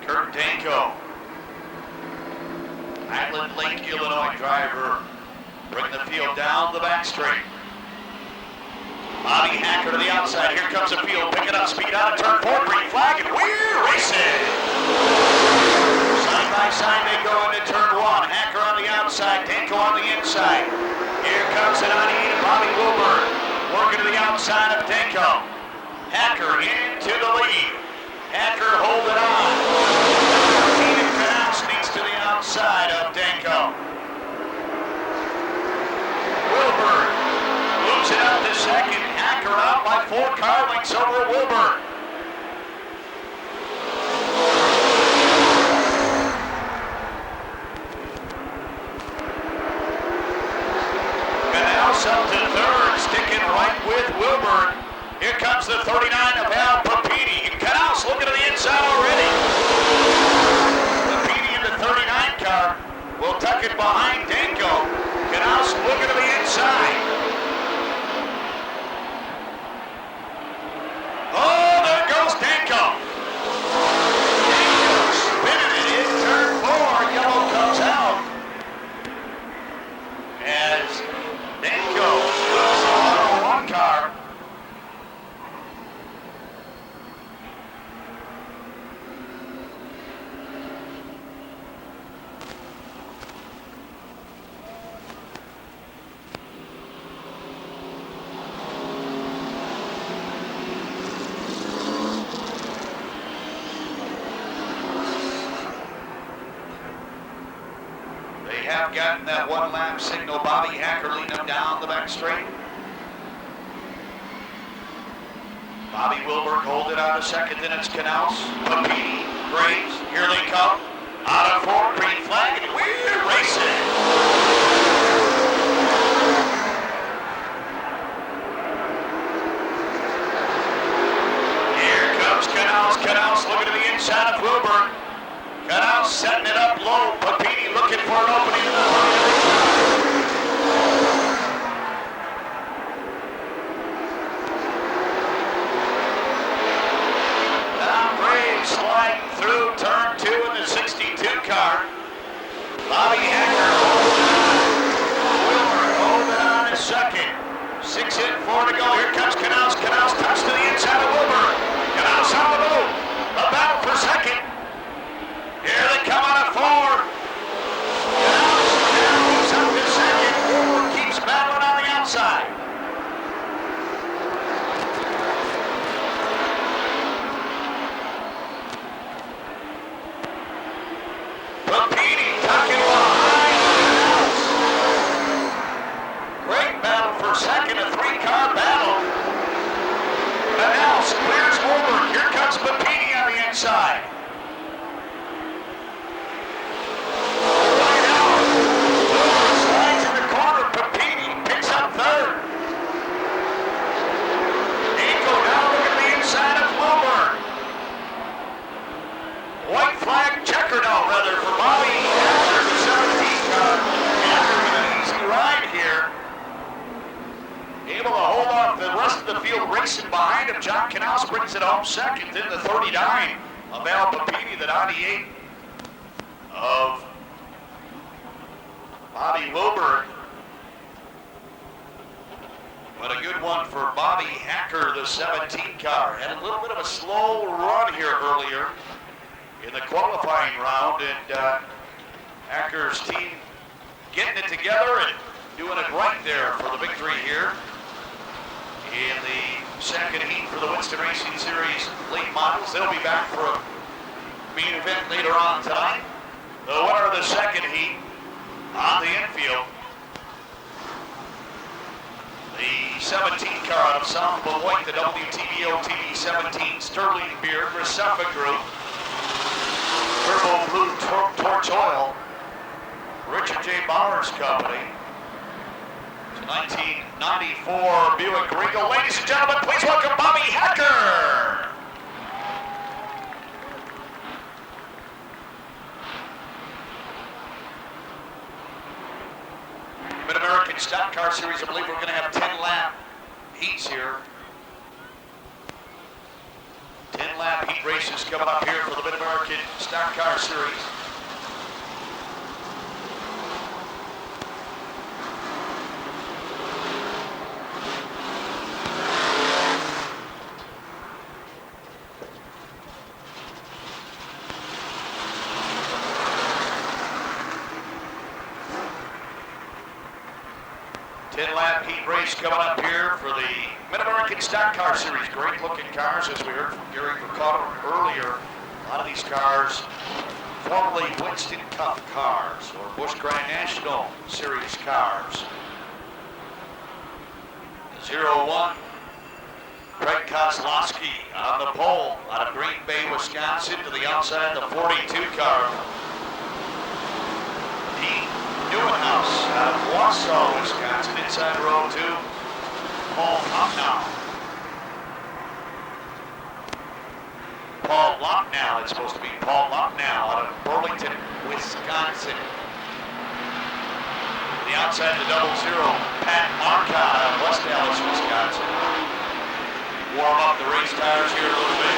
Kurt Danko, Highland Lake, Illinois driver, bring the field down the back straight. Bobby Hacker to the outside. Here comes the field, picking up speed out of turn 4, green flag, and we're racing. Side by side they go into turn 1. Hacker on the outside, Danko on the inside. Here comes the 98, Bobby Wilbur, working to the outside of Danko. Hacker into the lead. Hacker holding on. Keenan Canal sneaks to the outside of Danko. Wilbur moves it up to second. Hacker out by 4 car lengths over Wilbur. Canals up to third, sticking right with Wilbur. Here comes the 39 of Al Papini. Canals looking to the inside already. Papini in the 39 car will tuck it behind Danko. Canals looking to the inside. Oh, there goes Danko. Danko spinning it in turn 4. Yellow comes out. As Danko moves on 1 car. Have gotten that 1-lap signal. Bobby Hacker leading them down the back straight. Bobby Wilbur hold it out of second, then it's Canals, Papini, Graves, here they come. Out of 4, green flag, and we're racing. Here comes Canals. Canals looking to the inside of Wilbur. Canals setting it up low. Papini looking for an opening in the now Graves sliding through turn 2 in the 62 car. Bobby Hacker holding on. Wilbur holding on in second. 6 in, 4 to go. Here comes Canals. Canals tucks to the inside of Wilbur. Canals on the move. A battle for second. Here they come out of 4. Now moves up to second. Wilbur keeps battling on the outside. Papini tucking behind Canals. Great battle for second, a 3-car battle. Canals clears Wilbur. Here comes Papini on the inside. White flag checker now, rather, for Bobby Hacker, the 17 car. Hacker with an easy ride here. Able to hold off the rest of the field racing behind him. John Canals brings it home second. Then the 39 of Al Papini, the 98 of Bobby Wilbur. But a good one for Bobby Hacker, the 17 car. Had a little bit of a slow run here earlier in the qualifying round, and Hacker's team getting it together and doing it right there for the victory here in the second heat for the Winston Racing Series late models. They'll be back for a main event later on tonight. The winner of the second heat on the infield The 17 car out of South Beloit, the WTBO TV 17 Sterling Beer, Graceffa Group, Turbo Blue Torch Oil, Richard J. Bowers Company. It's a 1994 Buick Regal. Ladies and gentlemen, please welcome Bobby Hacker. Mid-American Stock Car Series, I believe we're going to have 10-lap heats here. 10-lap heat races coming up here for the Mid-American Stock Car Series. Coming up here for the Mid-American Stock Car Series. Great looking cars, as we heard from Gary McCutcheon earlier. A lot of these cars, formerly Winston Cup cars or Busch Grand National Series cars. 01, Craig Kozlowski on the pole out of Green Bay, Wisconsin, to the outside of the 42 car. Newenhouse out of Wausau, Wisconsin, inside row 2. Paul Locknow, it's supposed to be Paul Locknow out of Burlington, Wisconsin. The outside of the 00, Pat Marcotte out of West Dallas, Wisconsin. Warm up the race tires here a little bit.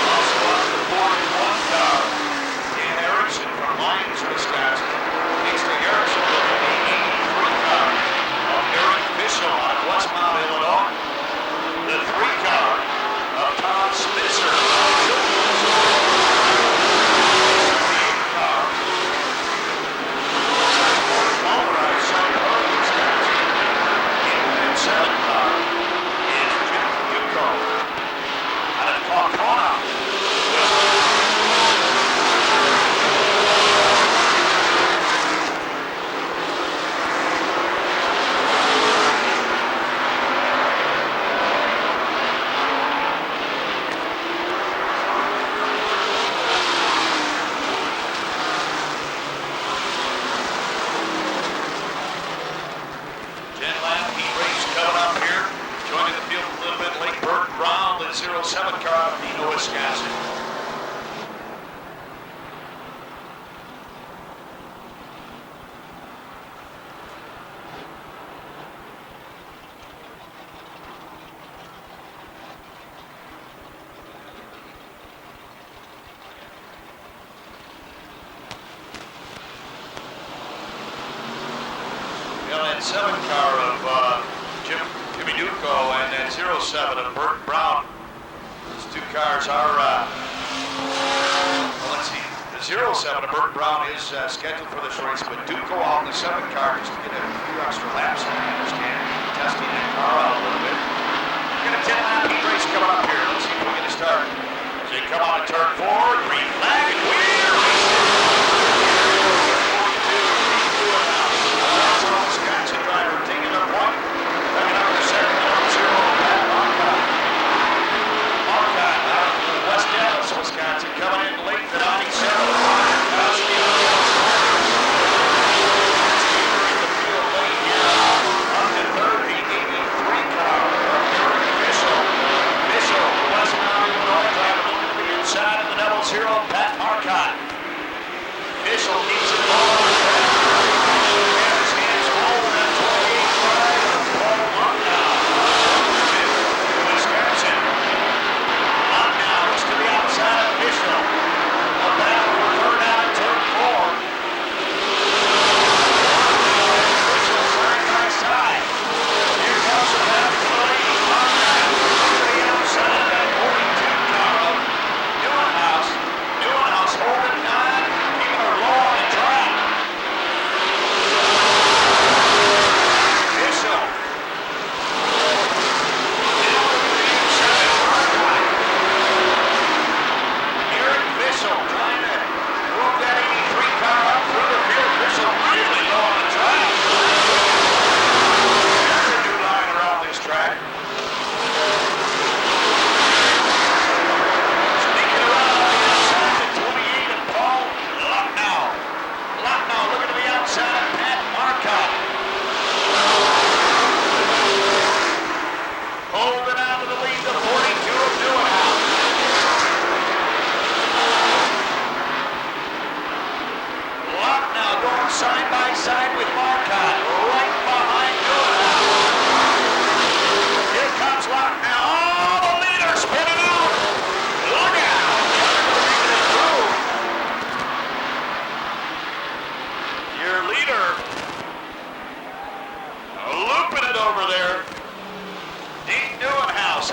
Also on the 41 car, Dan Erickson from Lyons, Wisconsin. Next to Erickson with the 83 car of Eric Bishop out of Westmount, Illinois. The 3 car of Tom Spitzer. That 7 car of Jimmy Duco and that 07 of Burt Brown. Those 2 cars are, well, let's see, the 07 of Burt Brown is scheduled for this race, but Duco out in the 7 car just to get a few extra laps, I understand, testing that car out a little bit. We've got a 10-lap heat race coming up here. Let's see if we get a start. As they come on to turn 4, green flag, and we're racing. Driver taking the point, coming up the second, 0, Pat Marcotte. Marcotte out of West Dallas, Wisconsin, coming in late to 97. Kozlowski on the outside. In the field late here. Up to third, the 83 car of Eric Bishop. Bishop, Westmount, Illinois, driving over to the inside of the 00, Pat Marcotte.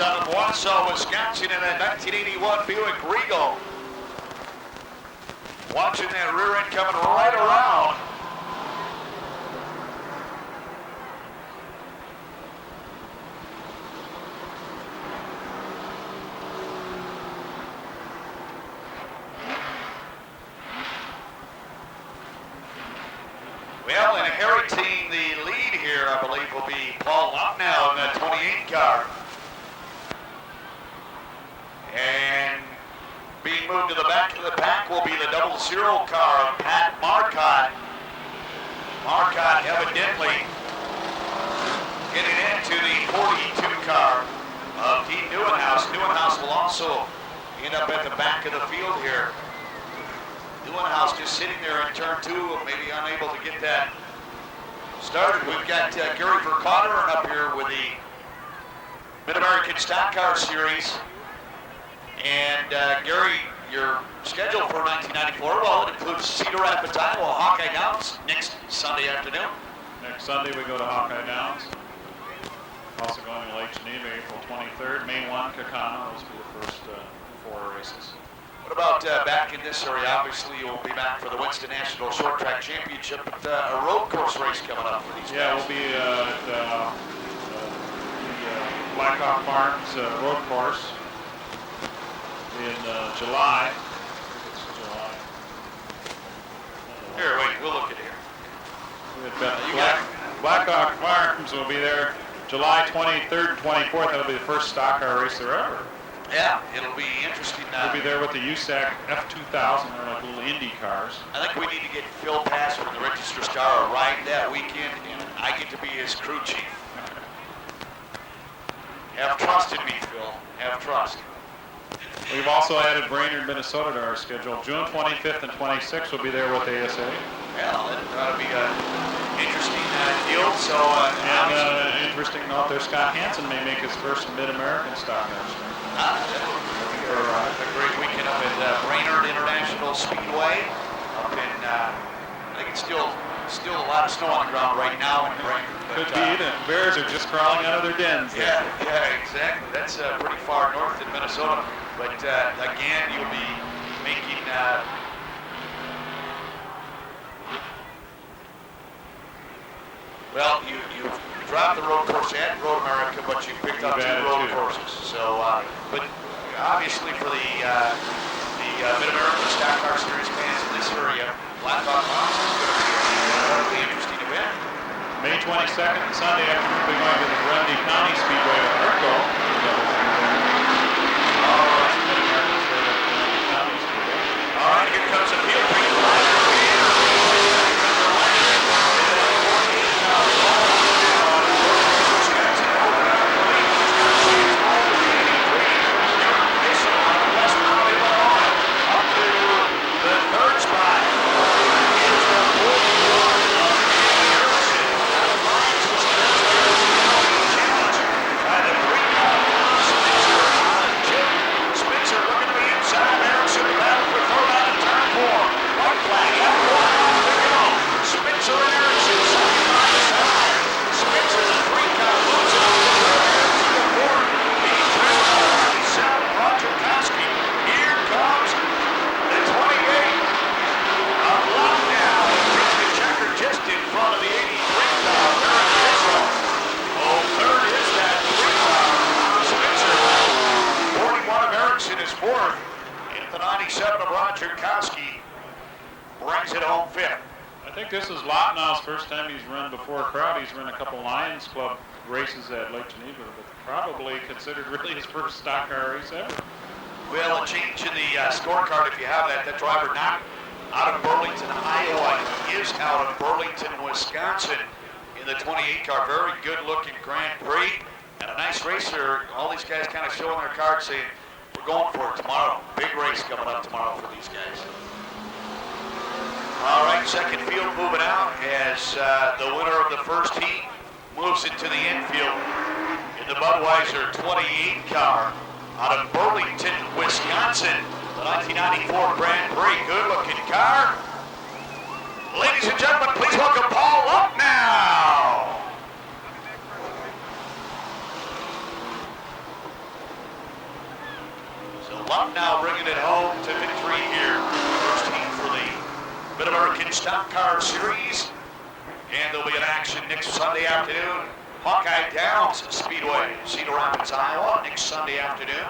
out of Wausau, Wisconsin in a 1981 Buick Regal. Watching that rear end coming right around. Well, inheriting the lead here, I believe, will be Paul Lucknow in the 28 car. And being moved to the back of the pack will be the 00 car of Pat Marcotte. Marcotte evidently getting into the 42 car of Dean Neuenhaus. Neuenhaus will also end up at the back of the field here. Neuenhaus just sitting there in turn 2, maybe unable to get that started. We've got Gary Vercotteren up here with the Mid-American Stock Car Series. And Gary, your schedule for 1994, well, it includes Cedar Rapids, Iowa, Hawkeye Downs next Sunday afternoon. Next Sunday we go to Hawkeye Downs. Also going to Lake Geneva, April 23rd. May 1, Kakana. Those will be the first 4 races. What about back in this area? Obviously, you'll be back for the Winston National Short Track Championship, but a road course race coming up for these guys. Yeah, we'll be at the Blackhawk Farms road course in July. It's July. Here, wait, we'll look at here. Blackhawk Farms will be there July 23rd and 24th. That'll be the first stock car race there ever. Yeah, it'll be interesting. We'll be there with the USAC F2000. They're like little Indy cars. I think we need to get Phil Pass from the Register Star a ride that weekend, and I get to be his crew chief. Have trust in me, Phil. Have trust. We've also added Brainerd, Minnesota to our schedule. June 25th and 26th we'll be there with ASA. Well, that'll be an interesting deal. So, interesting note there, Scott Hansen may make his first Mid-American stock car. A great weekend up at Brainerd International Speedway. Up in, I think it's still a lot of snow on the ground right now in Brainerd. Could be. The bears are just crawling out of their dens. Yeah, exactly. That's pretty far north in Minnesota. But again, you'll be making. Well, you dropped the road course at Road America, but you picked up 2 road courses. So, but obviously for the Mid-American Stock Car Series fans in this area, Blackhawk Farms is going to be an interesting event. May 22nd, Sunday afternoon, we're going to the Grundy County Speedway with ARTGO. All right, here comes a field pretty fly. This is Lotnow's first time he's run before a crowd. He's run a couple Lions Club races at Lake Geneva, but probably considered really his first stock car race ever. Well, a change in the scorecard, if you have that driver not out of Burlington, Iowa. He is out of Burlington, Wisconsin in the 28 car. Very good looking Grand Prix and a nice racer. All these guys kind of showing their cards saying, we're going for it tomorrow. Big race coming up tomorrow for these guys. All right, second field moving out as the winner of the first heat moves into the infield in the Budweiser 28 car out of Burlington, Wisconsin, the 1994 Grand Prix. Good-looking car. Ladies and gentlemen, please welcome Paul Lucknow. Lucknow bringing it home to victory here. First heat for the Mid-American Stock Car Series. And there'll be an action next Sunday afternoon. Hawkeye Downs Speedway, Cedar Rapids, Iowa, next Sunday afternoon.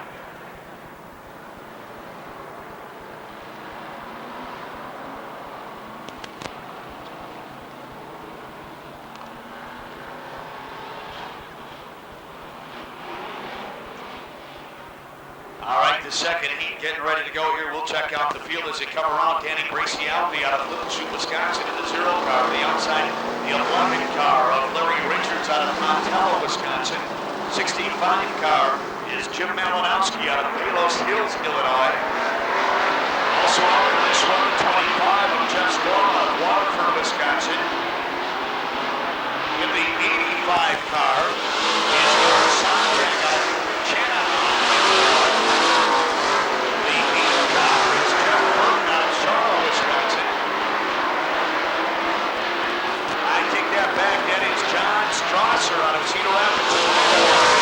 All right, the second heat getting ready to go here. We'll check out the field as they come around. Danny Gracie out of Little Chute, Wisconsin in the 0 car. The outside, the 11 car of Larry Richards out of Montello, Wisconsin. 65 car is Jim Malinowski out of Palos Hills, Illinois. Also out for this one, the 25 of Jeff Storm out of Waterford, Wisconsin. In the 85 car is George Sonntag out of China. The 8 car is Jeff Burton out of Charlotte, Wisconsin. I take that back. That is John Strasser out of Cedar Rapids, Illinois.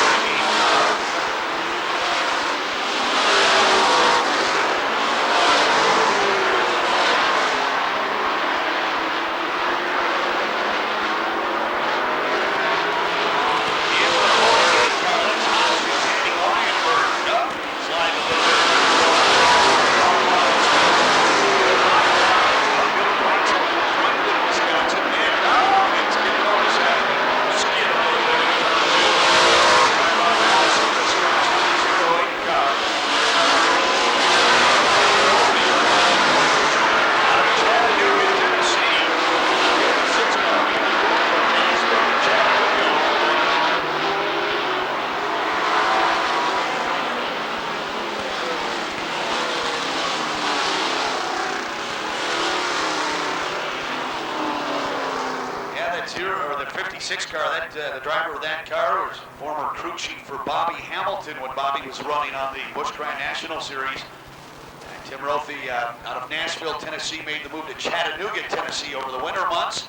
Car, the driver of that car was former crew chief for Bobby Hamilton when Bobby was running on the Busch Grand National Series. And Tim Rothy out of Nashville, Tennessee, made the move to Chattanooga, Tennessee over the winter months.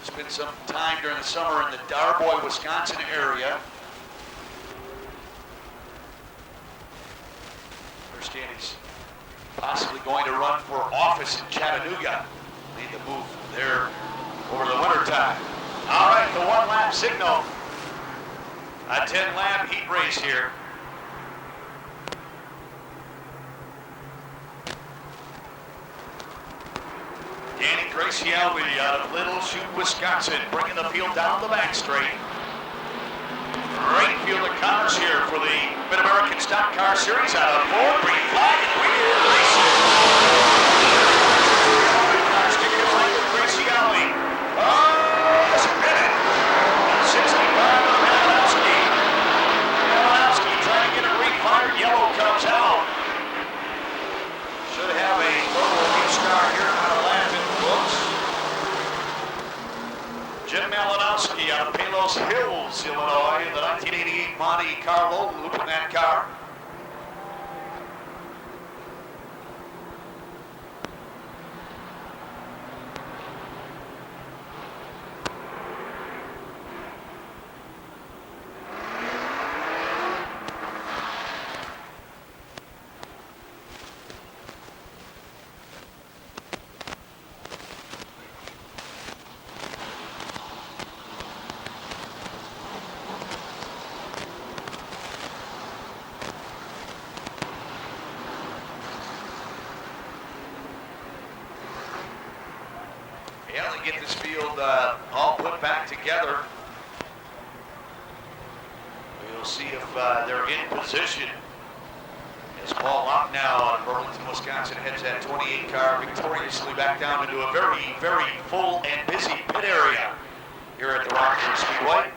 Spent some time during the summer in the Darboy, Wisconsin area. Understand he's possibly going to run for office in Chattanooga. Made the move there over the winter time. All right, the 1-lap signal. A 10-lap heat race here. Danny Gracie out of Little Chute, Wisconsin, bringing the field down the back straight. Great field of cars here for the Mid-American Stock Car Series out of Ford. Green flag and we're racing. Sticking right with Gracie Alley. Oh, spin it. 65 of Malinowski. Malinowski trying to get a refired. Yellow comes out. Should have a local restart here out of Landon Brooks. Jim Malinowski out of Palos Hills, Illinois, in the 1988 Monte Carlo loop in that car. Yeah, they get this field all put back together. We'll see if they're in position as Paul Lucknow out of Burlington, Wisconsin heads that 28 car victoriously back down into a very, very full and busy pit area here at the Rockford Speedway.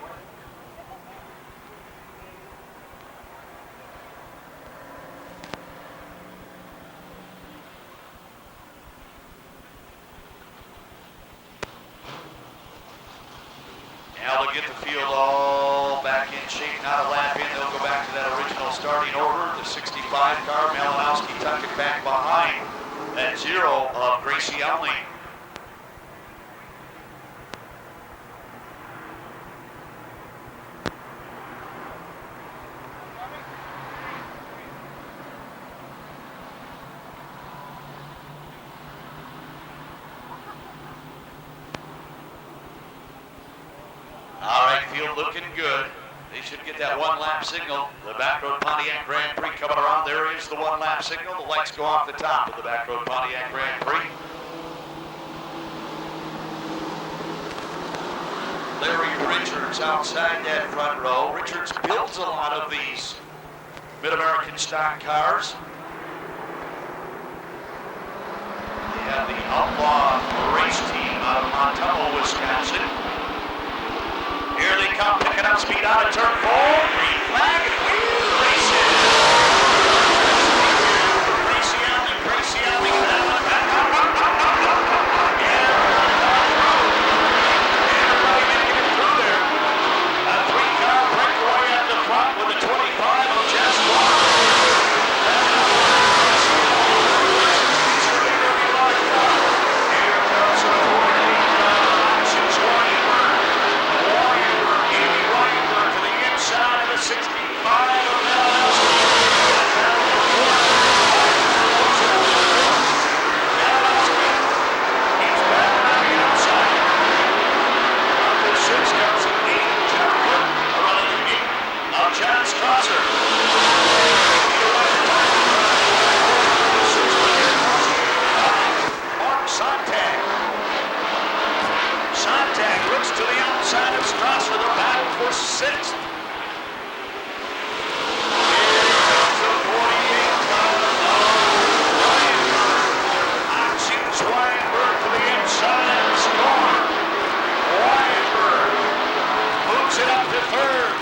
Now they'll get the field all back in shape, not a lap in. They'll go back to that original starting order. The 65 car, Malinowski tucking back behind that 0 of Gracie Alley. looking good. They should get that one-lap signal. The Back Road Pontiac Grand Prix coming around. There is the one-lap signal. The lights go off the top of the Back Road Pontiac Grand Prix. Larry Richards outside that front row. Richards builds a lot of these Mid-American stock cars. They have the Outlaw race team out of Montello, Wisconsin. Here they come, picking up speed out of turn 4. Green flag, and we're racing. Gracie Alley, everybody making it through there. A 3-car breakaway at the front with a 25 of Jess Clark. Here comes the 48 options Weinberg to the inside of the 65 of Malinowski. Malinowski keeps back on the outside. Up to 6 comes the 8 Jeff Cook, running the 8 of John Strasser. Mark Sontag. Sontag looks to the outside of Strasser, the battle for 6th. Here comes the 48 car of Weinberg. Options Weinberg to the inside of Storm. Weinberg moves it up to 3rd.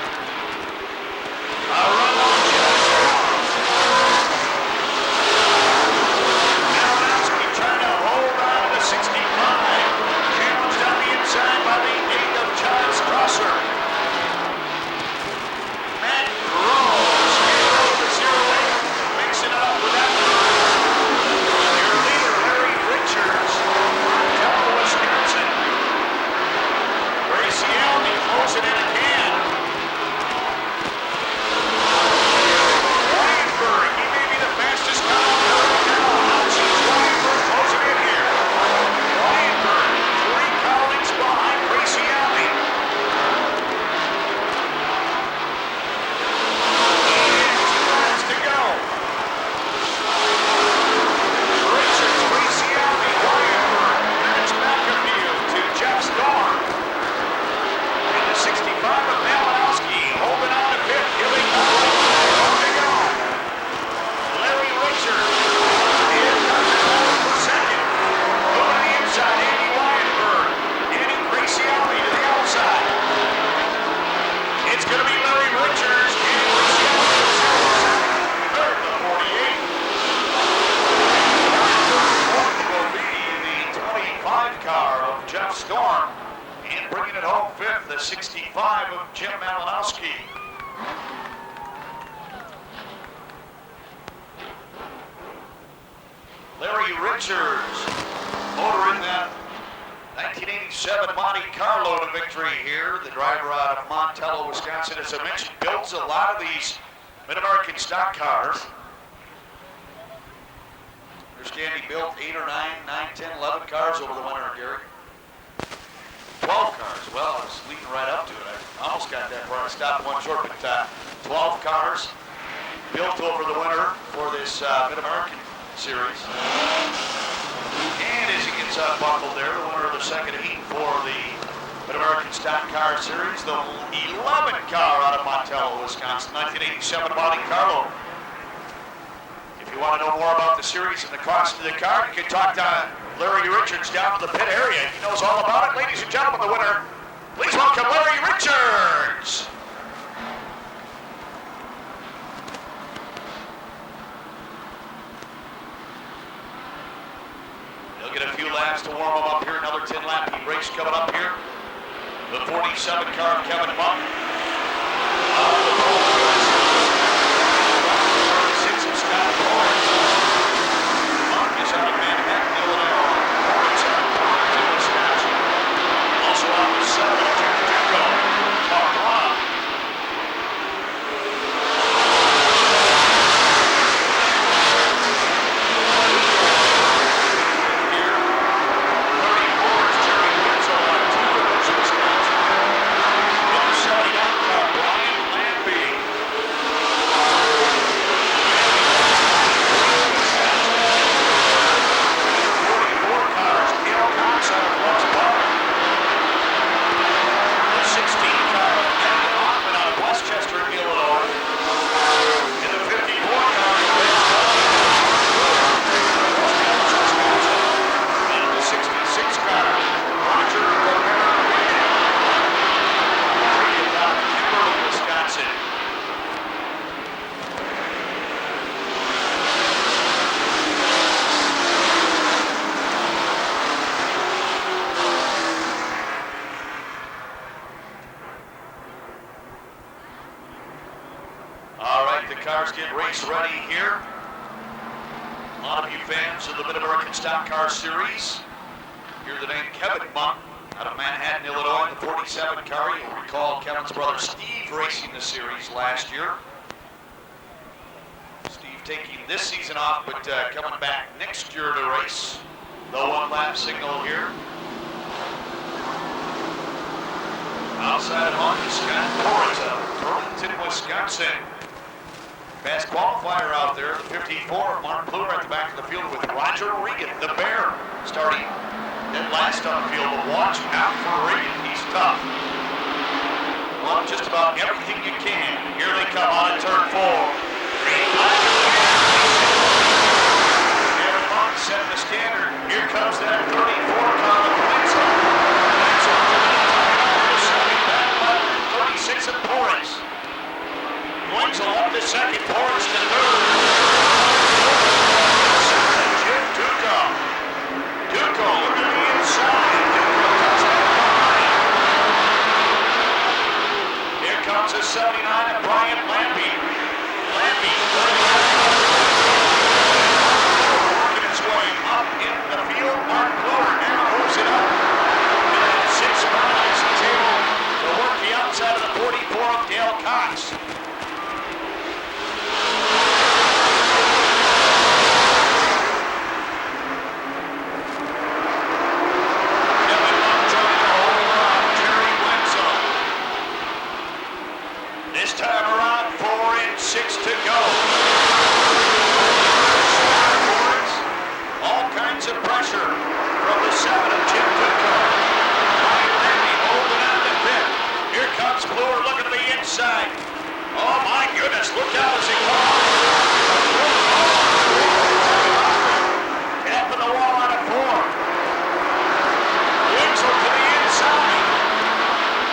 A run on Jeff Storm. Malinowski trying to hold on to 65. Challenged on the inside by the 8 of John Strasser. Matt Rose, hero of the 08, mixing it up with that. Your leader, Larry Richards, Montello, Wisconsin. Gracie Alley closing in again. Weinberg, he may be the fastest car on the road now. Options Weinberg closing in here. Weinberg, 3 car lengths behind Gracie Alley. And 2 laps to go. Richards, Gracie Alley, Weinberg, turns back a few to Jeff Storm. And the 65 of Malinowski holding on to 5th. Here they come. On they go. Larry Richards. Here comes the battle for 2nd. Over the inside, Andy Weinberg. Andy Gracie Alley to the outside. It's going to be Larry Richards. Andy Gracie Alley to the 3rd, the 48. Fourth will be the 25 car of Jeff Storm. And bringing it home 5th, the 65 of Jim Malinowski. Larry Richards motoring that 1987 Monte Carlo to victory here. The driver out of Montello, Wisconsin, as I mentioned, builds a lot of these Mid-American stock cars. Understand he built 8 or 9, 10, 11 cars over the winter, Gary. 12 cars. Well, I was leading right up to it. I almost got that where I stopped one short, but 12 cars built over the winter for this Mid-American series. And as he gets unbuckled there, the winner of the 2nd heat for the Mid-American Stock Car Series, the 11 car out of Montello, Wisconsin, 1987 Monte Carlo. If you want to know more about the series and the cost of the car, you can talk to Larry Richards down in the pit area. He knows all about it. Ladies and gentlemen, the winner, please welcome Larry Richards. He'll get a few laps to warm him up here. Another 10-lap heat race coming up here. The 47 car of Kevin Monk. Monk is out of Manhattan, Illinois. Lawrence out of Burlington, Wisconsin. Also out of the 7 of ARTGO, Mark Robb. Here, 34 is Jerry Witzel out of 2 of those Wisconsin. Number 70 cars get race ready here. A lot of you fans of the Mid-American Stock Car Series hear the name Kevin Monk out of Manhattan, Illinois, the 47 car. You'll recall Kevin's brother Steve racing the series last year. Steve taking this season off, but coming back next year to race. The one-lap signal here. Outside of Honda, Scott Torres of Burlington, Wisconsin. Fast qualifier out there, the 54, Mark Plumer at the back of the field with Roger Regan, the Bear, starting dead last on the field. But watch out for Regan, he's tough. Well, just about everything you can. Here they come on at turn 4. Green flag. Aaron Monk setting the standard. Here comes that 34 car with Wenzel. Wenzel to the second, back by 36 of Torres. Wenzel up to second, Torres to third. Jim Duco. Duco, look at the inside. Duco touches that behind. Here comes a 79 of Brian Lampy. Lampy, working his way up in the field. Mark Plumer now moves it up. And 6 miles, he's able to work the outside of the 44 of Dale Cox. This time around, 4 and 6 to go. All kinds of pressure from the 7 of Jim Duco. Ryan Landy holding on to 5th. Here comes Plumer looking to the inside. Oh my goodness, look out as he comes. Tapping the wall on a 4. Wenzel to the inside.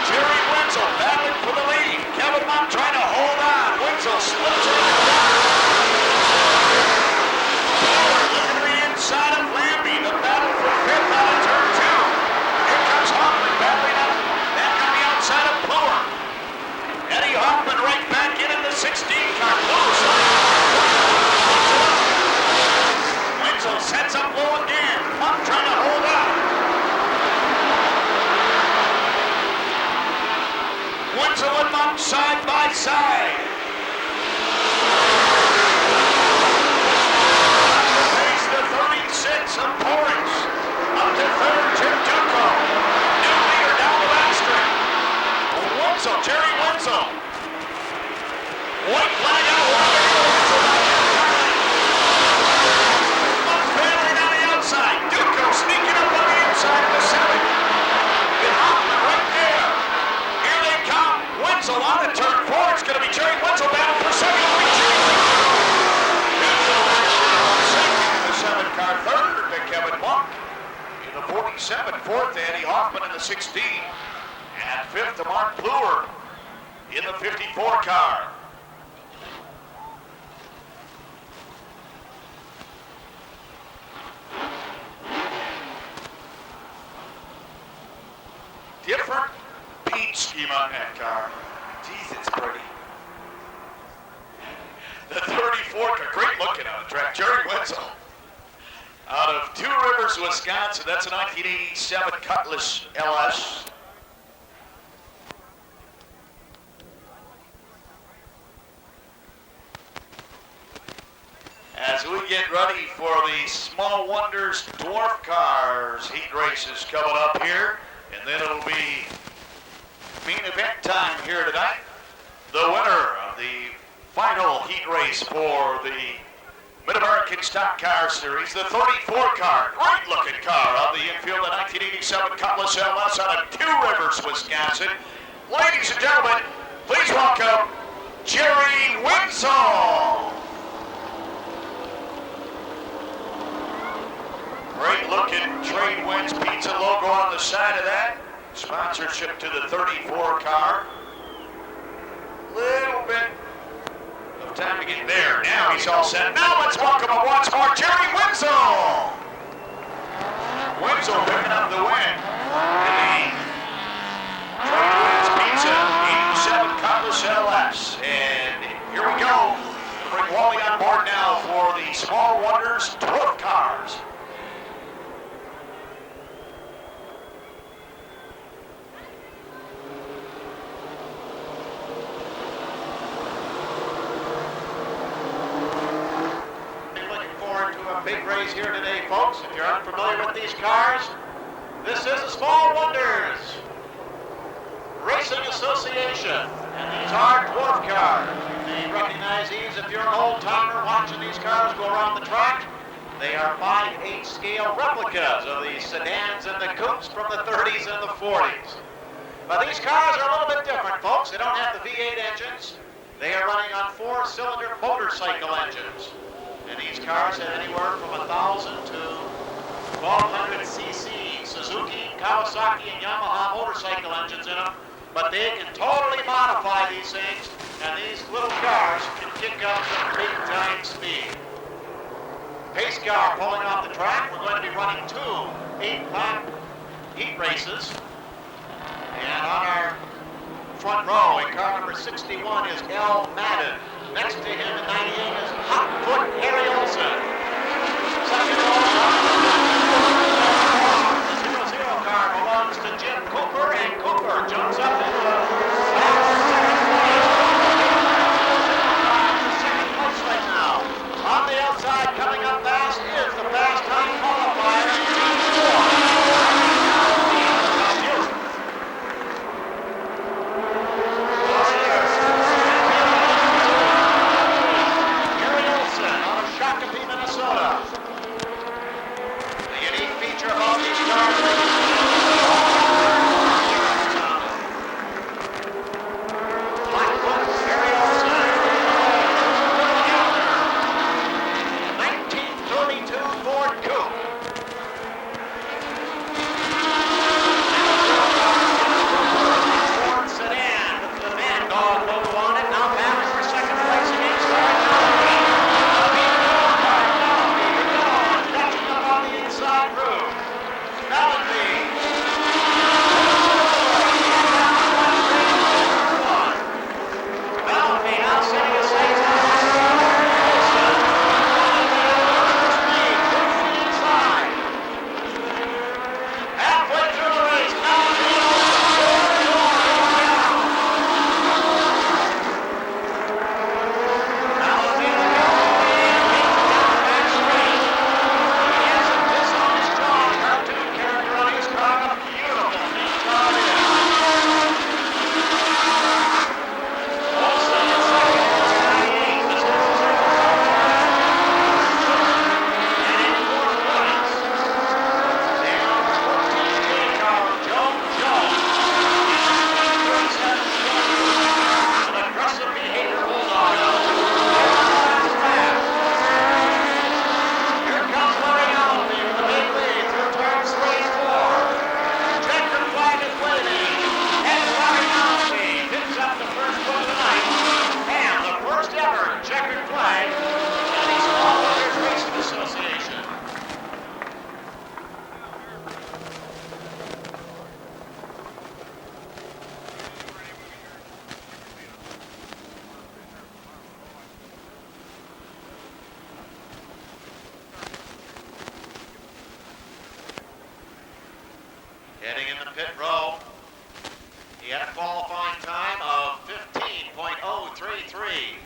Jerry Wenzel battling for the lead. Kevin Monk trying to hold on. Wenzel slips in the back. Looking to the inside of Lambie. The battle for 5th out of turn 2. Here comes Hoffman battling up back on the outside of Plumer. Eddie Hoffman right back in the 16 car. Wenzel sets up low again. Monk trying to hold on. Wenzel and Monk side by side. Pace the 36 of Porridge. Up to 3rd, Jim Duco. New leader down the back straight. Wenzel, Jerry Wenzel. White flag out. Monk battling on the outside. Duco sneaking up on the inside of the 7. And Hoffman right there. Here they come. Wenzel on the turn 4. It's going to be Jerry Wenzel battle for second. Wenzel second in the 7 car. 3rd to Kevin Monk. In the 47. 4th to Eddie Hoffman in the 16. And 5th to Mark Plumer in the 54 car. Different paint scheme on that car. Geez, it's pretty. The 34 car, great looking on the track. Jerry Wenzel out of Two Rivers, Wisconsin. That's a 1987 Cutlass LS. As we get ready for the Small Wonders Dwarf Cars heat races coming up here. And then it'll be main event time here tonight. The winner of the final heat race for the Mid-American Stock Car Series, the 34 car, great looking car on the infield, the 1987 Cutlass LS out of Two Rivers, Wisconsin. Ladies and gentlemen, please welcome Jerry Wenzel. Great looking Trade Winds Pizza logo on the side of that. Sponsorship to the 34 car. Little bit of time to get there. Now he's all set. Now let's welcome him once more, Jerry Wenzel. Wenzel picking up the win in the Trade Winds Pizza 87 Cutlass LS. And here we go. slowly on board now for the Small Wonders dwarf cars. Looking forward to a big race here today, folks. If you're unfamiliar with these cars, this is the Small Wonders Racing Association, and these are dwarf cars. You may recognize these if you're an old-timer watching these cars go around the track. They are 5/8 scale replicas of the sedans and the coupes from the 30s and the 40s. But these cars are a little bit different, folks. They don't have the V8 engines. They are running on 4-cylinder motorcycle engines. And these cars have anywhere from 1,000 to 1,200 cc Suzuki, Kawasaki, and Yamaha motorcycle engines in them. But they can totally modify these things, and these little cars can kick up some big-time speed. Pace car pulling off the track. We're going to be running 2 8-lap heat races. And on our front row, in car number 61 is L. Madden. Next to him in 98 is Hotfoot Harry Olsen. Second row, the 00 car belongs to Jim Cooper, and Cooper jumps up into the second place right now. On the outside, coming up fast, is the fast time qualifier. Heading in the pit row, he had a qualifying time of 15.033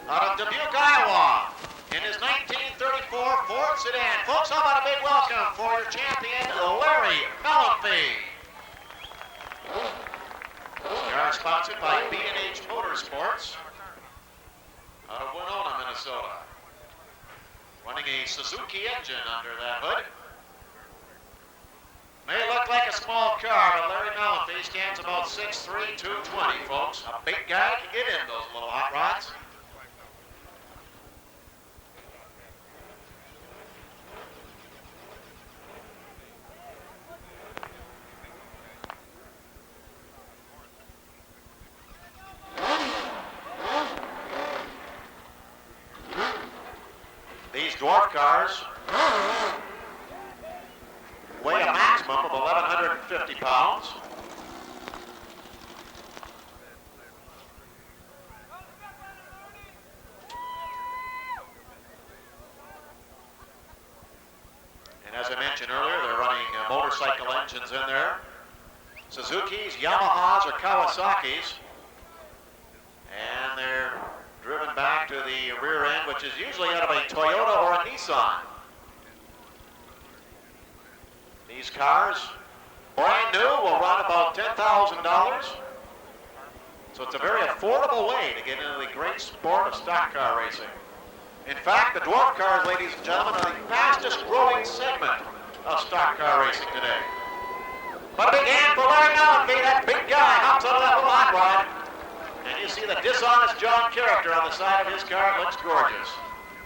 out of Dubuque, Iowa, in his 1934 Ford sedan. Folks, how about a big welcome for your champion, Larry Mellenby. We are sponsored by B&H Motorsports out of Winona, Minnesota. Running a Suzuki engine under that hood. May look like a small car, but Larry Mellenby stands about 6'3", 220, folks. A big guy can get in those little hot rods. These dwarf cars weigh a maximum of 1,150 pounds. And as I mentioned earlier, they're running motorcycle engines in there. Suzuki's, Yamahas, or Kawasaki's. And they're driven back to the rear end, which is usually out of a Toyota or a Nissan. These cars, brand new, will run about $10,000. So it's a very affordable way to get into the great sport of stock car racing. In fact, the dwarf cars, ladies and gentlemen, are the fastest growing segment of stock car racing today. But a big hand for Larry Mellenby. That big guy hops out of that hot rod. And you see the dishonest John character on the side of his car. It looks gorgeous.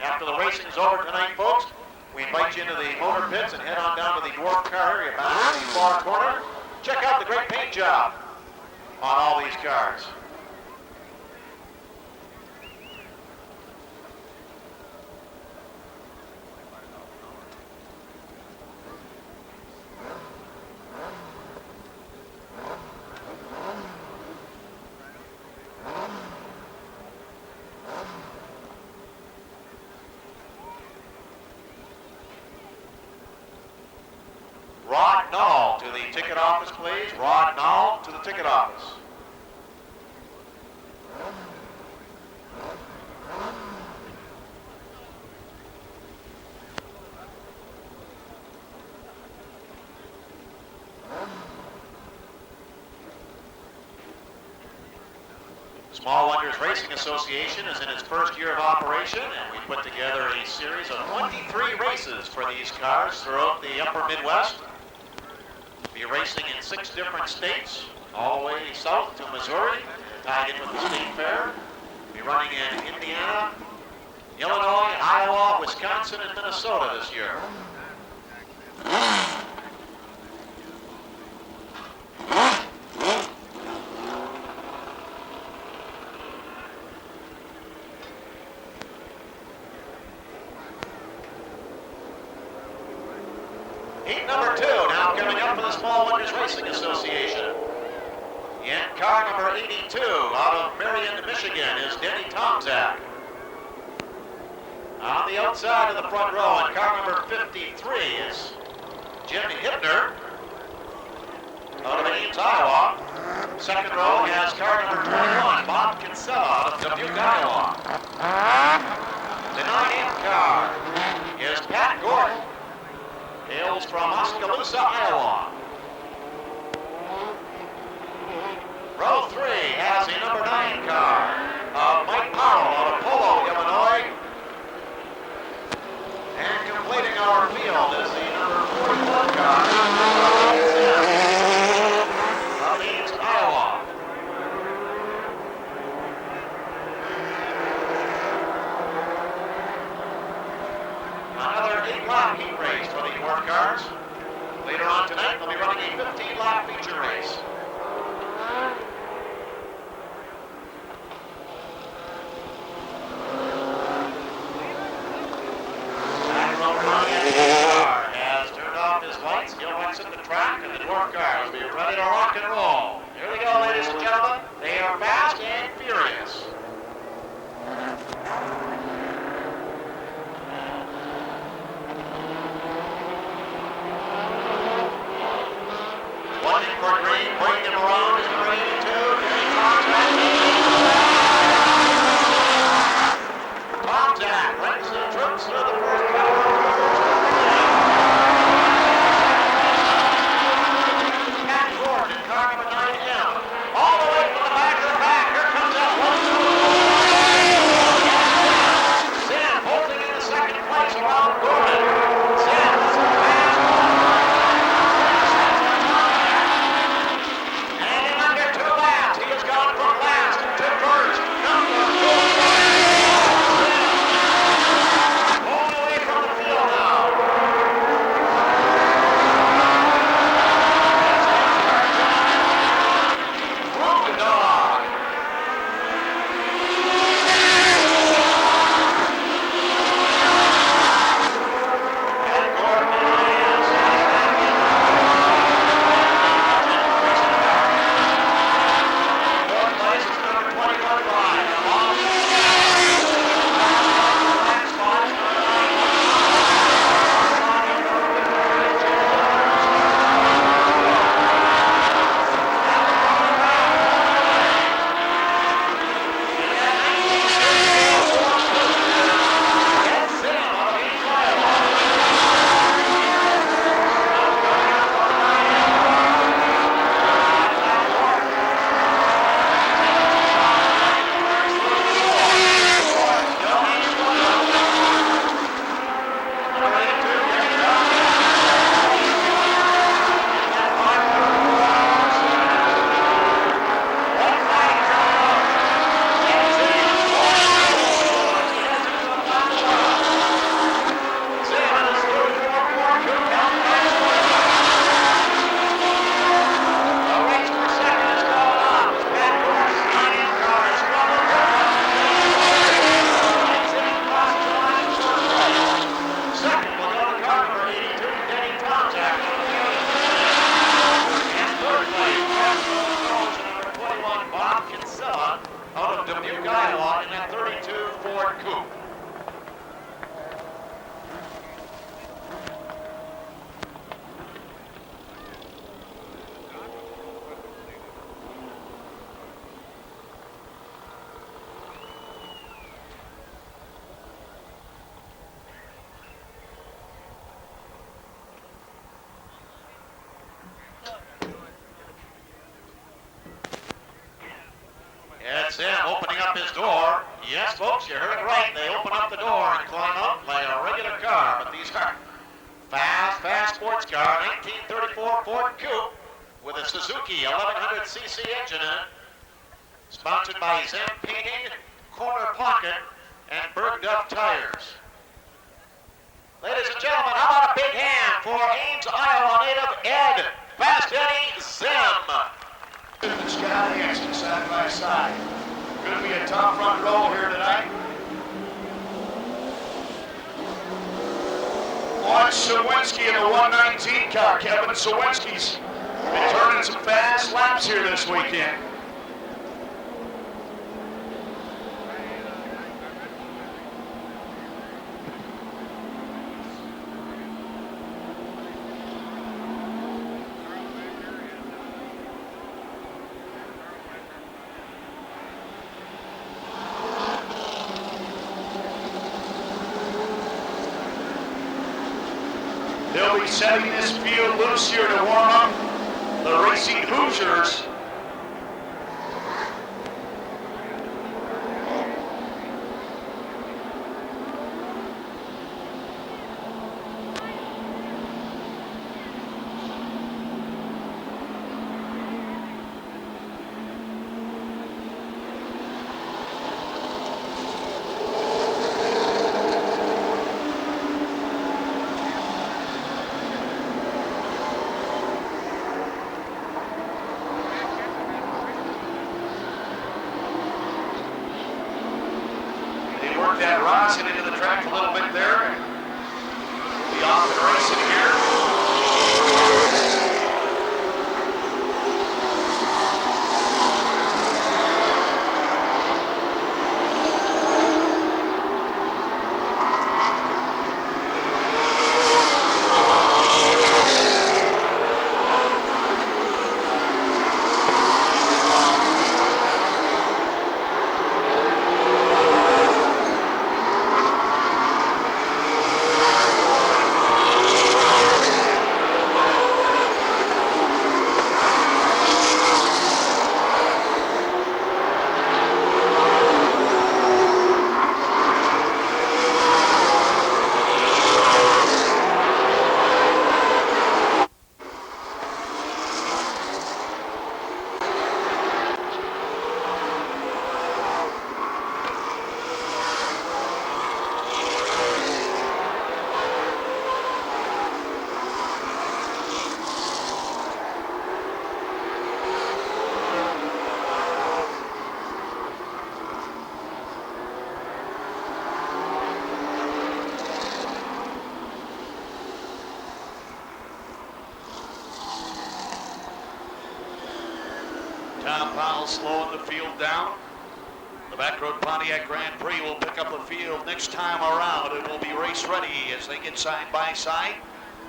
After the racing's over tonight, folks, we invite you into the motor pits and head on down to the dwarf car area back in the far corner. Check out the great paint job on all these cars. Rod Nall to the ticket office, please. Rod Nall to the ticket office. Small Wonders Racing Association is in its first year of operation, and we put together a series of 23 races for these cars throughout the upper Midwest. Be racing in 6 different states, all the way south to Missouri, tied in with the state fair. Be running in Indiana, Illinois, Iowa, Wisconsin, and Minnesota this year. Heat number 2 now coming up for the Small Wonders Racing Association. In car number 82 out of Marion, Michigan is Denny Tomczak. On the outside of the front row in car number 53 is Jim Hittner out of Ames, Iowa. Second row has car number 21, Bob Kinsella out of Dubuque, Iowa. The 9M car is Pat Gordon. Hails from Oskaloosa, Iowa. Row 3 has the number 9 car of Mike Powell out of Polo, Illinois. And completing our field is the number 41 car of Ames, Iowa. Another 8-lap heat race for the dwarf cars. Later on tonight, they'll be running a 15-lap feature race. Has turned off his lights. He'll exit the track, and the dwarf cars will be ready to rock and roll. Here we go, ladies and gentlemen. They are fast and furious. One in for green, bringing him around is number 82. Tomczak brings the troops to the first power. Pat Gordon in car number 9M. All the way from the back of the pack. Here comes that one. Sam holding in the second place around Gordon. Sam is fast. And in under 2 laps, he has gone from last to first. Number 4. Pulling away from the field. up his door. Yes, folks, you heard it right. They open up the door and climb out like a regular car. But these are fast sports car, 1934 Ford Coupe with a Suzuki 1100cc engine in it. Sponsored by Zen Painting, Corner Pocket, and Berg Duff Tires. Ladies and gentlemen, how about a big hand for Ames, Iowa native Ed Fast Eddie Zim. And Scott Hansen side by side. Going to be a tough front row here tonight. Watch Sawinski in the 119 car. Kevin Sawinski's been turning some fast laps here this weekend. They'll be setting this field loose here to warm up the Racing Hoosiers. Work that rosin into the track a little bit there. Be off and racing here. Tom Powell slowing the field down. The Back Road Pontiac Grand Prix will pick up the field next time around. It will be race ready as they get side by side.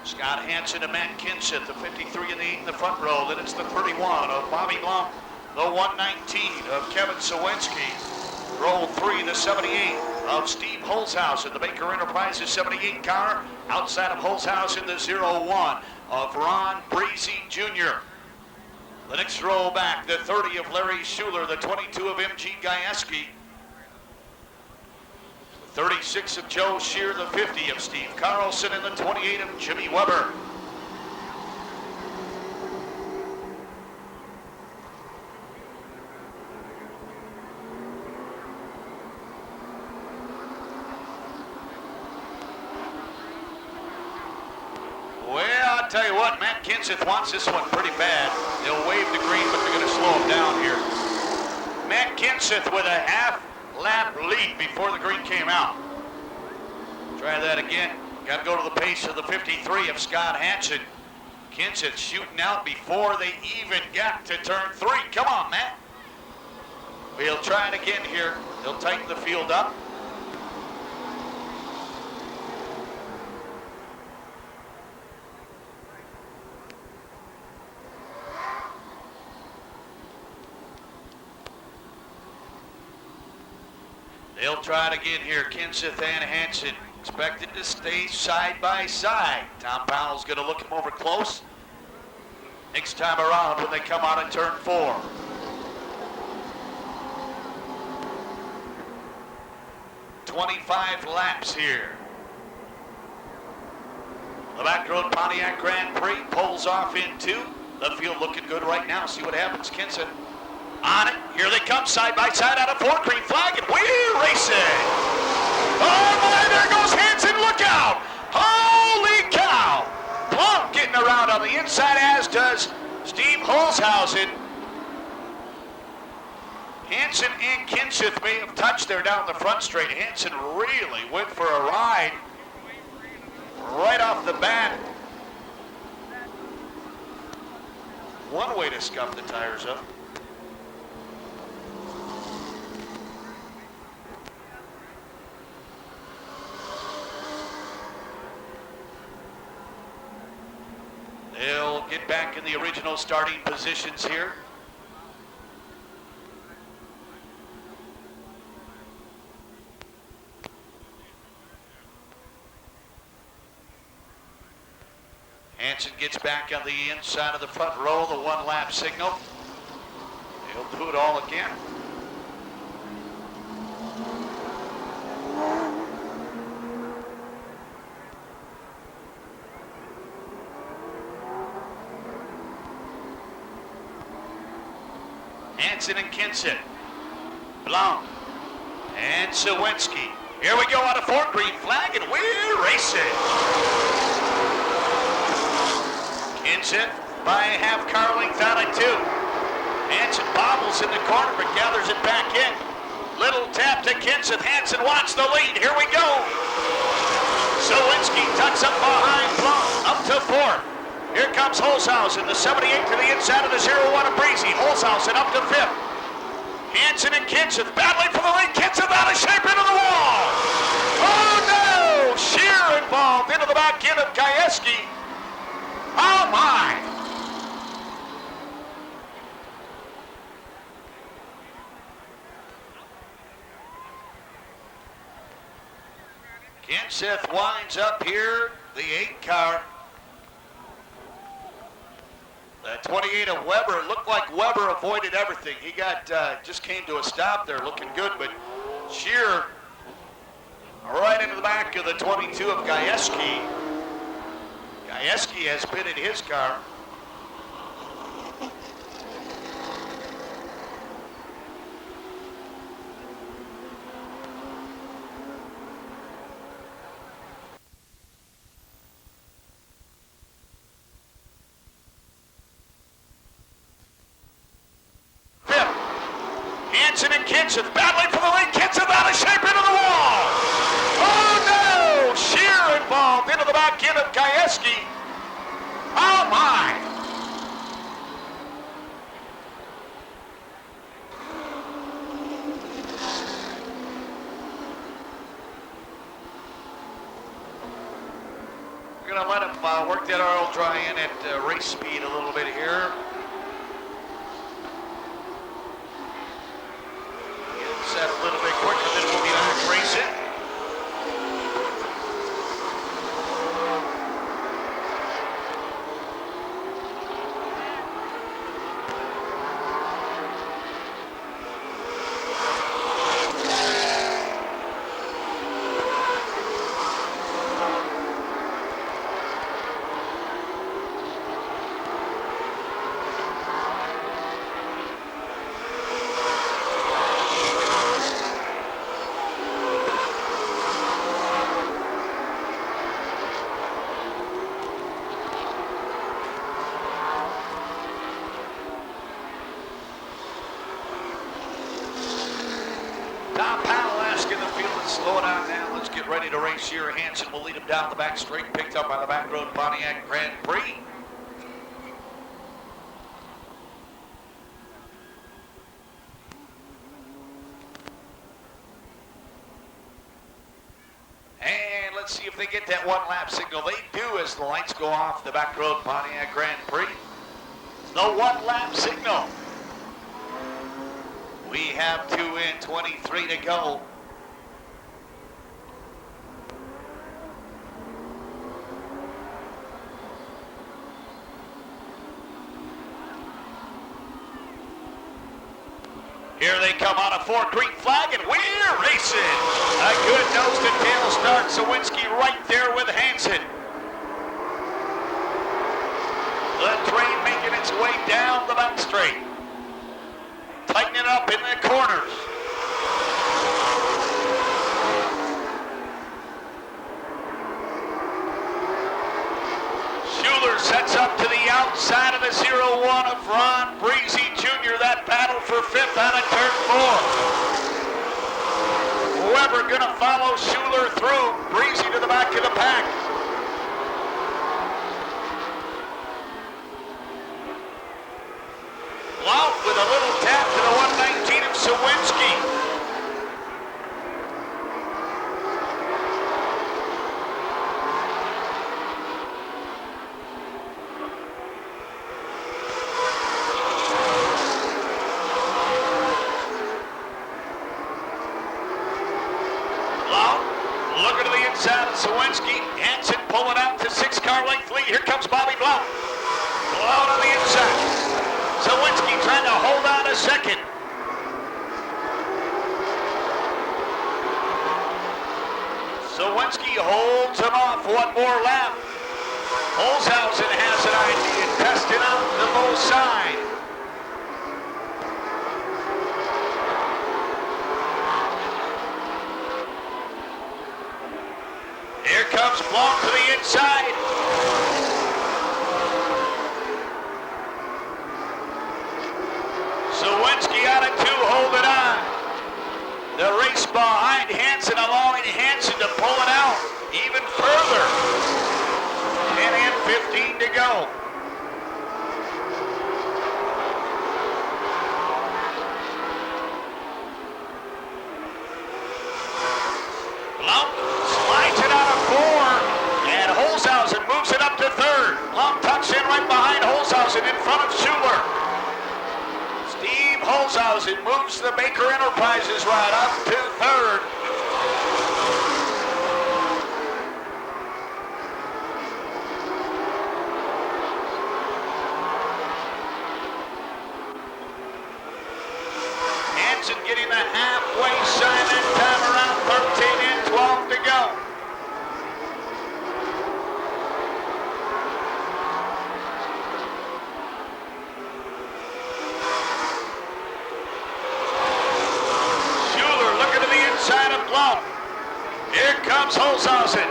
Scott Hansen and Matt Kinseth, the 53 in the front row. Then it's the 31 of Bobby Blum, the 119 of Kevin Sawinski. Row 3, the 78 of Steve Holzhaus in the Baker Enterprises 78 car. Outside of Holzhaus in the 01 of Ron Breezy Jr. The next row back, the 30 of Larry Schuler, the 22 of M.G. Gajewski, the 36 of Joe Shear, the 50 of Steve Carlson, and the 28 of Jimmy Weber. Well, I'll tell you what, Matt Kinseth wants this one pretty bad. They'll wave the green, but they're going to slow him down here. Matt Kinseth with a half-lap lead before the green came out. Try that again. Got to go to the pace of the 53 of Scott Hansen. Kinseth shooting out before they even got to turn 3. Come on, Matt. We'll try it again here. They'll tighten the field up. They'll try it again here. Kinseth and Hansen expected to stay side by side. Tom Powell's going to look him over close next time around when they come out in turn 4. 25 laps here. The back road Pontiac Grand Prix pulls off in 2. The field looking good right now. See what happens. Kinson on it. Here they come side by side out of 4. Green flag, and we're racing. Oh my, there goes Hansen. Look out. Holy cow. Plum getting around on the inside, as does Steve Holzhausen. Hansen and Kinseth may have touched there down the front straight. Hansen really went for a ride right off the bat. One way to scuff the tires up. They'll get back in the original starting positions here. Hansen gets back on the inside of the front row, the 1 lap signal. He'll do it all again. Hansen and Kinseth, Blanc, and Sawinski. Here we go out of 4. Green flag, and we're racing. Kinseth by a half car length out of 2. Hansen bobbles in the corner but gathers it back in. Little tap to Kinseth. Hansen wants the lead. Here we go. Sawinski tucks up behind Blanc up to 4th. Here comes Holzhausen, the 78 to the inside of the 01 of Breezy. Holzhausen up to 5th. Hansen and Kinseth battling for the lead. Kinseth out of shape into the wall. Oh no! Sheer involved into the back end of Gajewski. Oh my! Kinseth winds up here, the 8 car. The 28 of Weber. It looked like Weber avoided everything. He got just came to a stop there, looking good, but Shear right into the back of the 22 of Gajewski. Gajewski has pitted his car. Hansen and Kinseth battling for the lead. Kinseth out of shape into the wall. Oh no! Shear involved into the back end of Gajewski. Oh my! We're gonna let him work that oil dry in at race speed a little bit here. Set a little bit quicker, then we'll be back racing. Slow it down now. Let's get ready to race here. Hansen will lead him down the back straight, picked up by the back road Pontiac Grand Prix. And let's see if they get that 1 lap signal. They do as the lights go off the back road Pontiac Grand Prix. The 1 lap signal. We have 2 in, 23 to go. Here they come on a 4, green flag, and we're racing. A good nose-to-tail start. Sawinski right there with Hansen. The train making its way down the back straight. Tightening up in the corners. Schuler sets up to the outside of the 0-1 of Ron Breezy Jr. That battle for 5th out of turn 4. Whoever gonna follow Schuler through, Breezy to the back of the pack. Blount with a little tap to the 119 of Sawinski. Looking to the inside of Sawinski. Hansen pulling out to 6-car length lead. Here comes Bobby Blount. Blount on the inside. Sawinski trying to hold on a second. Sawinski holds him off. One more lap. Holzhausen has an idea. Testing out the low side. Here comes Blount to the inside. Sawinski out of 2, holding on. The race behind Hansen, allowing Hansen to pull it out even further. 10 and 15 to go. Blount slides it out of 4, and Holzhausen moves it up to 3rd. Blount tucks in right behind Holzhausen in front of Schuler. Steve Holzhausen moves the Baker Enterprises ride up to 3rd. Hansen getting the halfway sign that time around. 13 and 12 to go. Schuler looking to the inside of Blount. Here comes Holzhausen.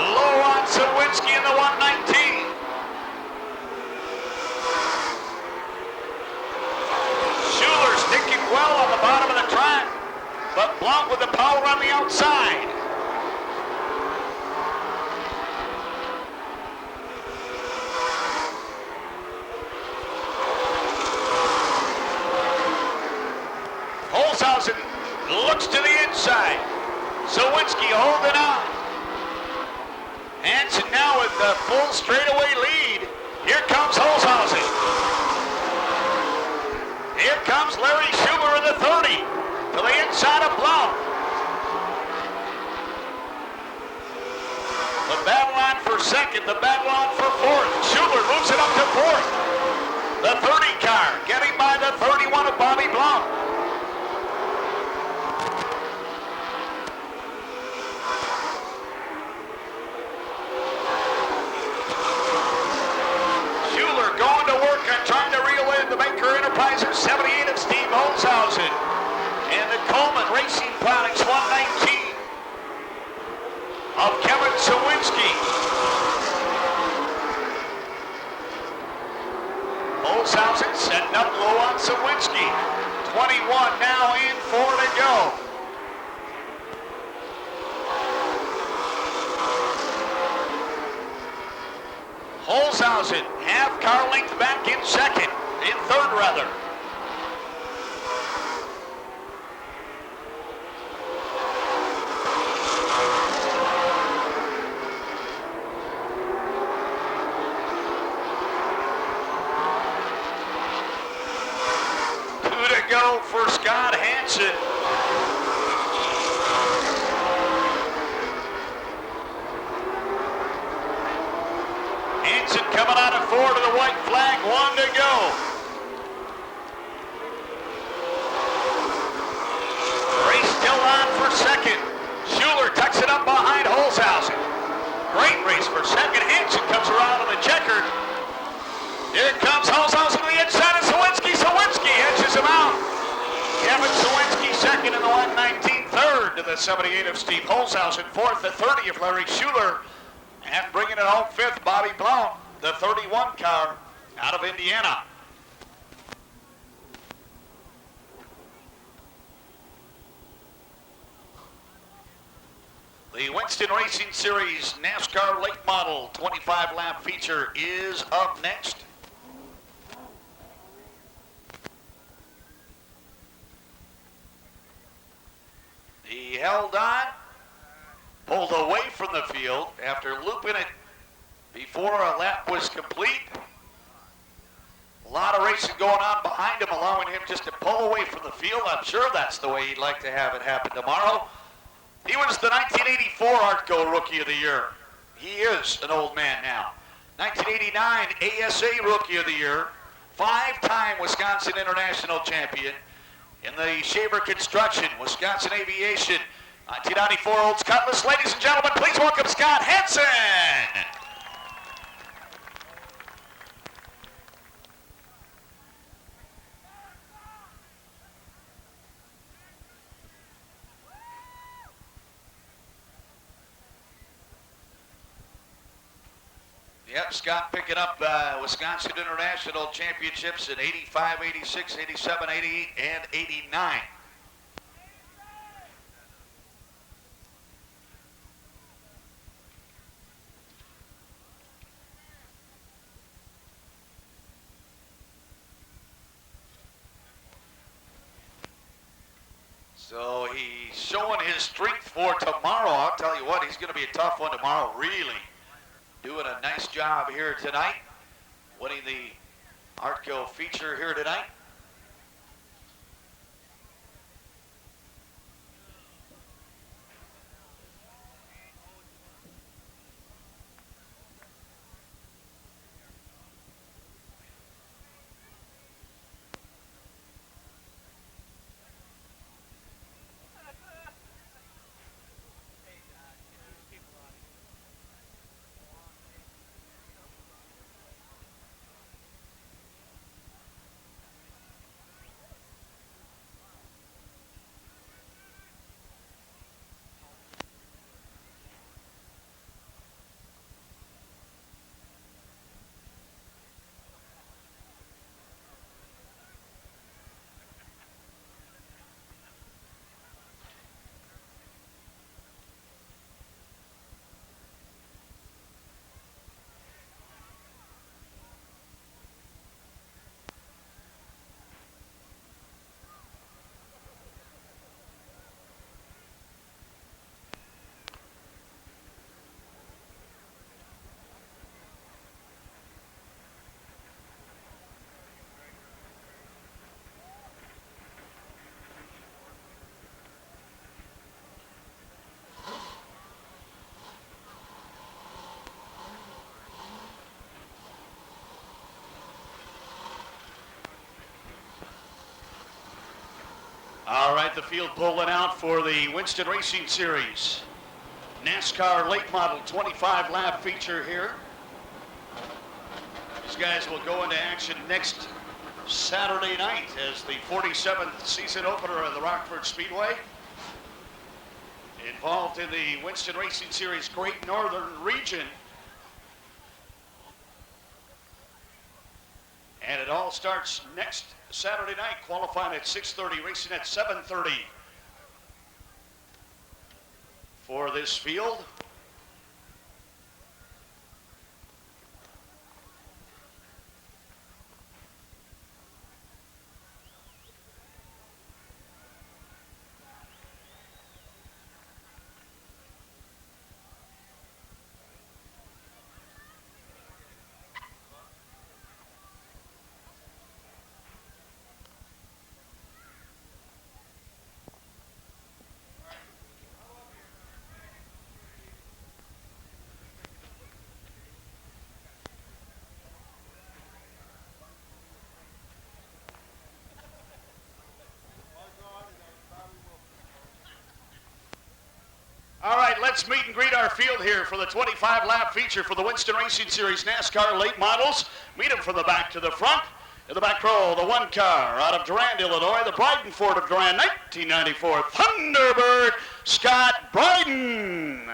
Low on Sawinski in the 119. Schuler sticking well on the bottom of the track, but Blount with the power on the outside. Holzhausen looks to the inside. Sawinski holding on. Hansen now with the full straightaway lead. Here comes Holzhausen. Here comes Larry Schuler in the 30 to the inside of Blount. The battle on for 2nd, the battle on for 4th. Schuler moves it up to 4th. The 30 car getting by the 31 of Bobby Blount. Schuler going to work on trying to reel in the Baker Enterprises 78 of Steve Holzhausen. And the Coleman Racing Products 119 of Kevin Sawinski. Holzhausen setting up low on Sawinski. 21 now in 4 to go. Holzhausen, half car length back in 2nd, in 3rd rather. Go for Scott Hansen. Hansen coming out of 4 to the white flag, 1 to go. second. Schuler tucks it up behind Holzhausen. Great race for second. Hansen comes around on the checker. Here comes Holzhausen to the inside of Sawinski. Sawinski edges him out. Kevin Sawinski second in the 119, third to the 78 of Steve Holzhausen, fourth, the 30 of Larry Schuler, and bringing it home fifth, Bobby Blount, the 31 car out of Indiana. The Winston Racing Series NASCAR Late Model 25 lap feature is up next. He held on, pulled away from the field after looping it before a lap was complete. A lot of racing going on behind him, allowing him just to pull away from the field. I'm sure that's the way he'd like to have it happen tomorrow. He was the 1984 ARTGO Rookie of the Year. He is an old man now. 1989 ASA Rookie of the Year, five-time Wisconsin International Champion. In the Shaver Construction, Wisconsin Aviation, 1994 Olds Cutlass. Ladies and gentlemen, please welcome Scott Hansen. Yep, Scott picking up Wisconsin International Championships in 85, 86, 87, 88, and 89. So he's showing his strength for tomorrow. I'll tell you what, he's going to be a tough one tomorrow, really. Doing a nice job here tonight, winning the ARTGO feature here tonight. All right, the field pulling out for the Winston Racing Series NASCAR Late Model 25 lap feature here. These guys will go into action next Saturday night as the 47th season opener of the Rockford Speedway. Involved in the Winston Racing Series Great Northern Region. And it all starts next Saturday night, qualifying at 6:30, racing at 7:30 for this field. let's meet and greet our field here for the 25-lap feature for the Winston Racing Series NASCAR late models. Meet them from the back to the front. In the back row, the one car out of Durand, Illinois, the Bryden Ford of Durand, 1994 Thunderbird, Scott Bryden.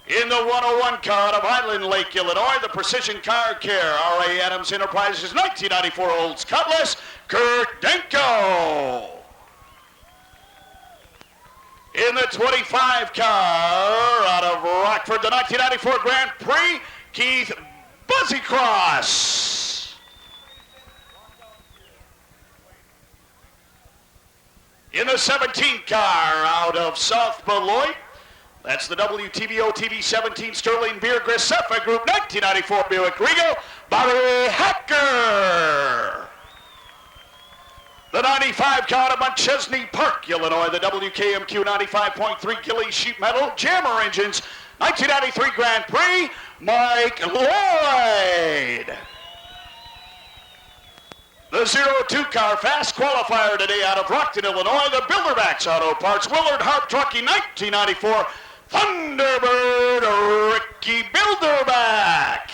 In the 101 car out of Island Lake, Illinois, the Precision Car Care, R.A. Adams Enterprises, 1994 Olds Cutlass, Kurt Denko. In the 25 car out of Rockford, the 1994 Grand Prix, Keith Buzzy Cross. In the 17 car out of South Beloit, that's the WTBO TV17 Sterling Beer Graceffa Group 1994 Buick Regal, Bobby Hacker. The 95 car out of Montchesney Park, Illinois, the WKMQ 95.3 Gillies Sheet Metal Jammer Engines 1993 Grand Prix, Mike Lloyd. The 02 car fast qualifier today out of Rockton, Illinois, the Bilderbacks Auto Parts, Willard Harp Trucking 1994 Thunderbird, Ricky Bilderback.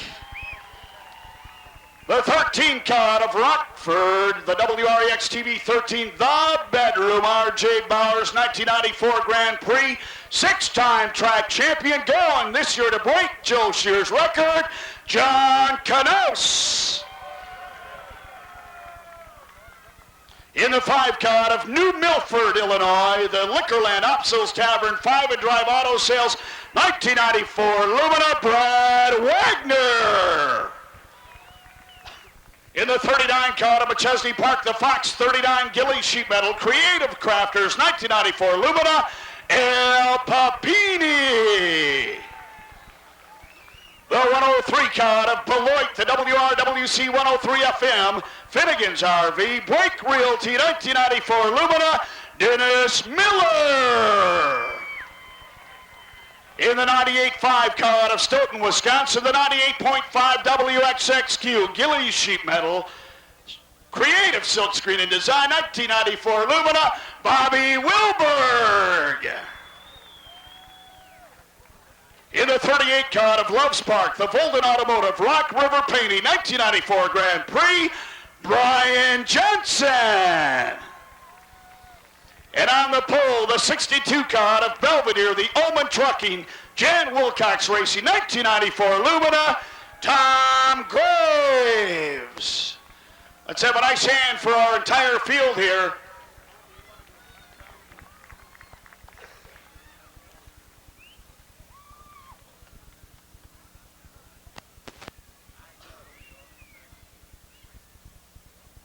The 13 car out of Rockford, the WREX TV 13, the Bedroom, R.J. Bowers, 1994 Grand Prix, six-time track champion, going this year to break Joe Shear's record, John Canos. In the 5 car out of New Milford, Illinois, the Liquorland Opsos Tavern 5 and Drive Auto Sales, 1994 Lumina, Brad Wagner. In the 39 car out of McChesney Park, the Fox 39 Gillies Sheet Metal Creative Crafters 1994 Lumina, El Papini. The 103 car out of Beloit, the WRWC 103 FM, Finnegan's RV, Blake Realty 1994 Lumina, Dennis Miller. In the 98.5 car out of Stoughton, Wisconsin, the 98.5 WXXQ Gillies Sheet Metal Creative Silkscreen and Design 1994 Lumina, Bobby Wilberg. In the 38 car out of Loves Park, the Volden Automotive Rock River Painting 1994 Grand Prix, Brian Johnson. And on the pole, the 62 car out of Belvedere, the Omen Trucking, Jan Wilcox Racing, 1994 Lumina, Tom Graves. Let's have a nice hand for our entire field here.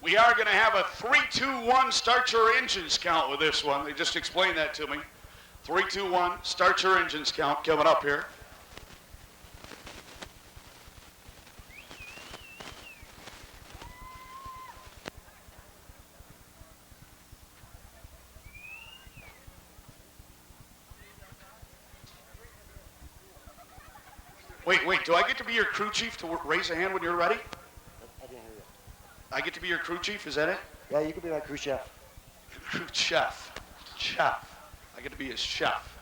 We are going to have a 3-2-1 start your engines count with this one. They just explained that to me. 3-2-1 start your engines count coming up here. Wait, do I get to be your crew chief to raise a hand when you're ready? I get to be your crew chief, is that it? Yeah, you can be my crew chef. Crew chef. Chef. I get to be his chef.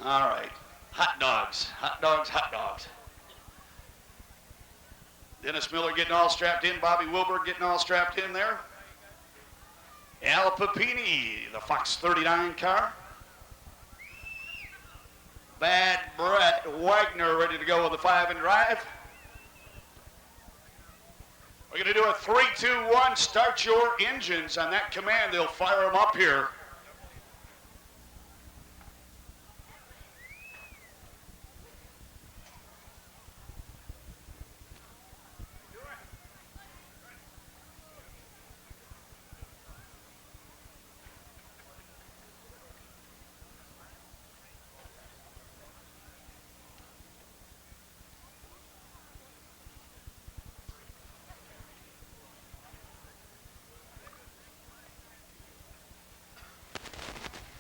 All right. Hot dogs. Hot dogs, hot dogs. Dennis Miller getting all strapped in. Bobby Wilbur getting all strapped in there. Al Papini, the Fox 39 car. Bad Brett Wagner ready to go with the 5 and drive. We're going to do a 3-2-1, start your engines. On that command, they'll fire them up here.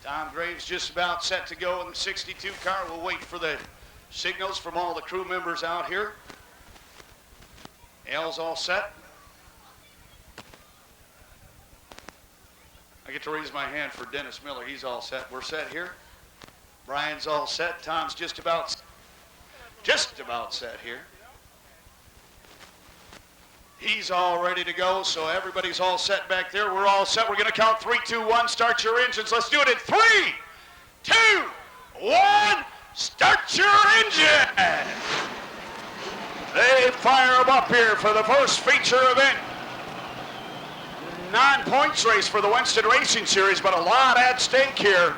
Tom Graves just about set to go in the 62 car. We'll wait for the signals from all the crew members out here. Al's all set. I get to raise my hand for Dennis Miller. He's all set. We're set here. Brian's all set. Tom's just about set here. He's all ready to go, so everybody's all set back there. We're all set. We're going to count 3, 2, 1. Start your engines. Let's do it in 3, 2, 1. Start your engine. They fire them up here for the first feature event. 9 points race for the Winston Racing Series, but a lot at stake here.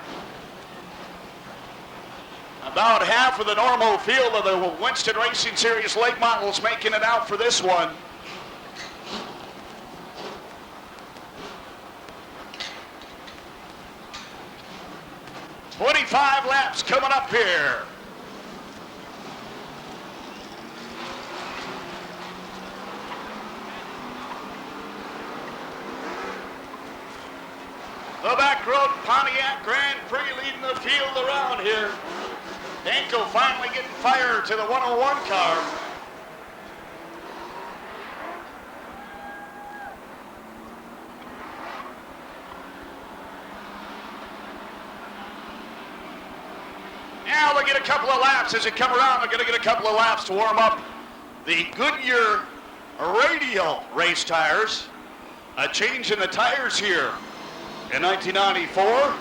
About half of the normal field of the Winston Racing Series late models making it out for this one. "25 laps coming up here. The back road Pontiac Grand Prix leading the field around here. Danko finally getting fire to the 101 car. Now they'll get a couple of laps as they come around. They're going to get a couple of laps to warm up the Goodyear radial race tires. A change in the tires here in 1994.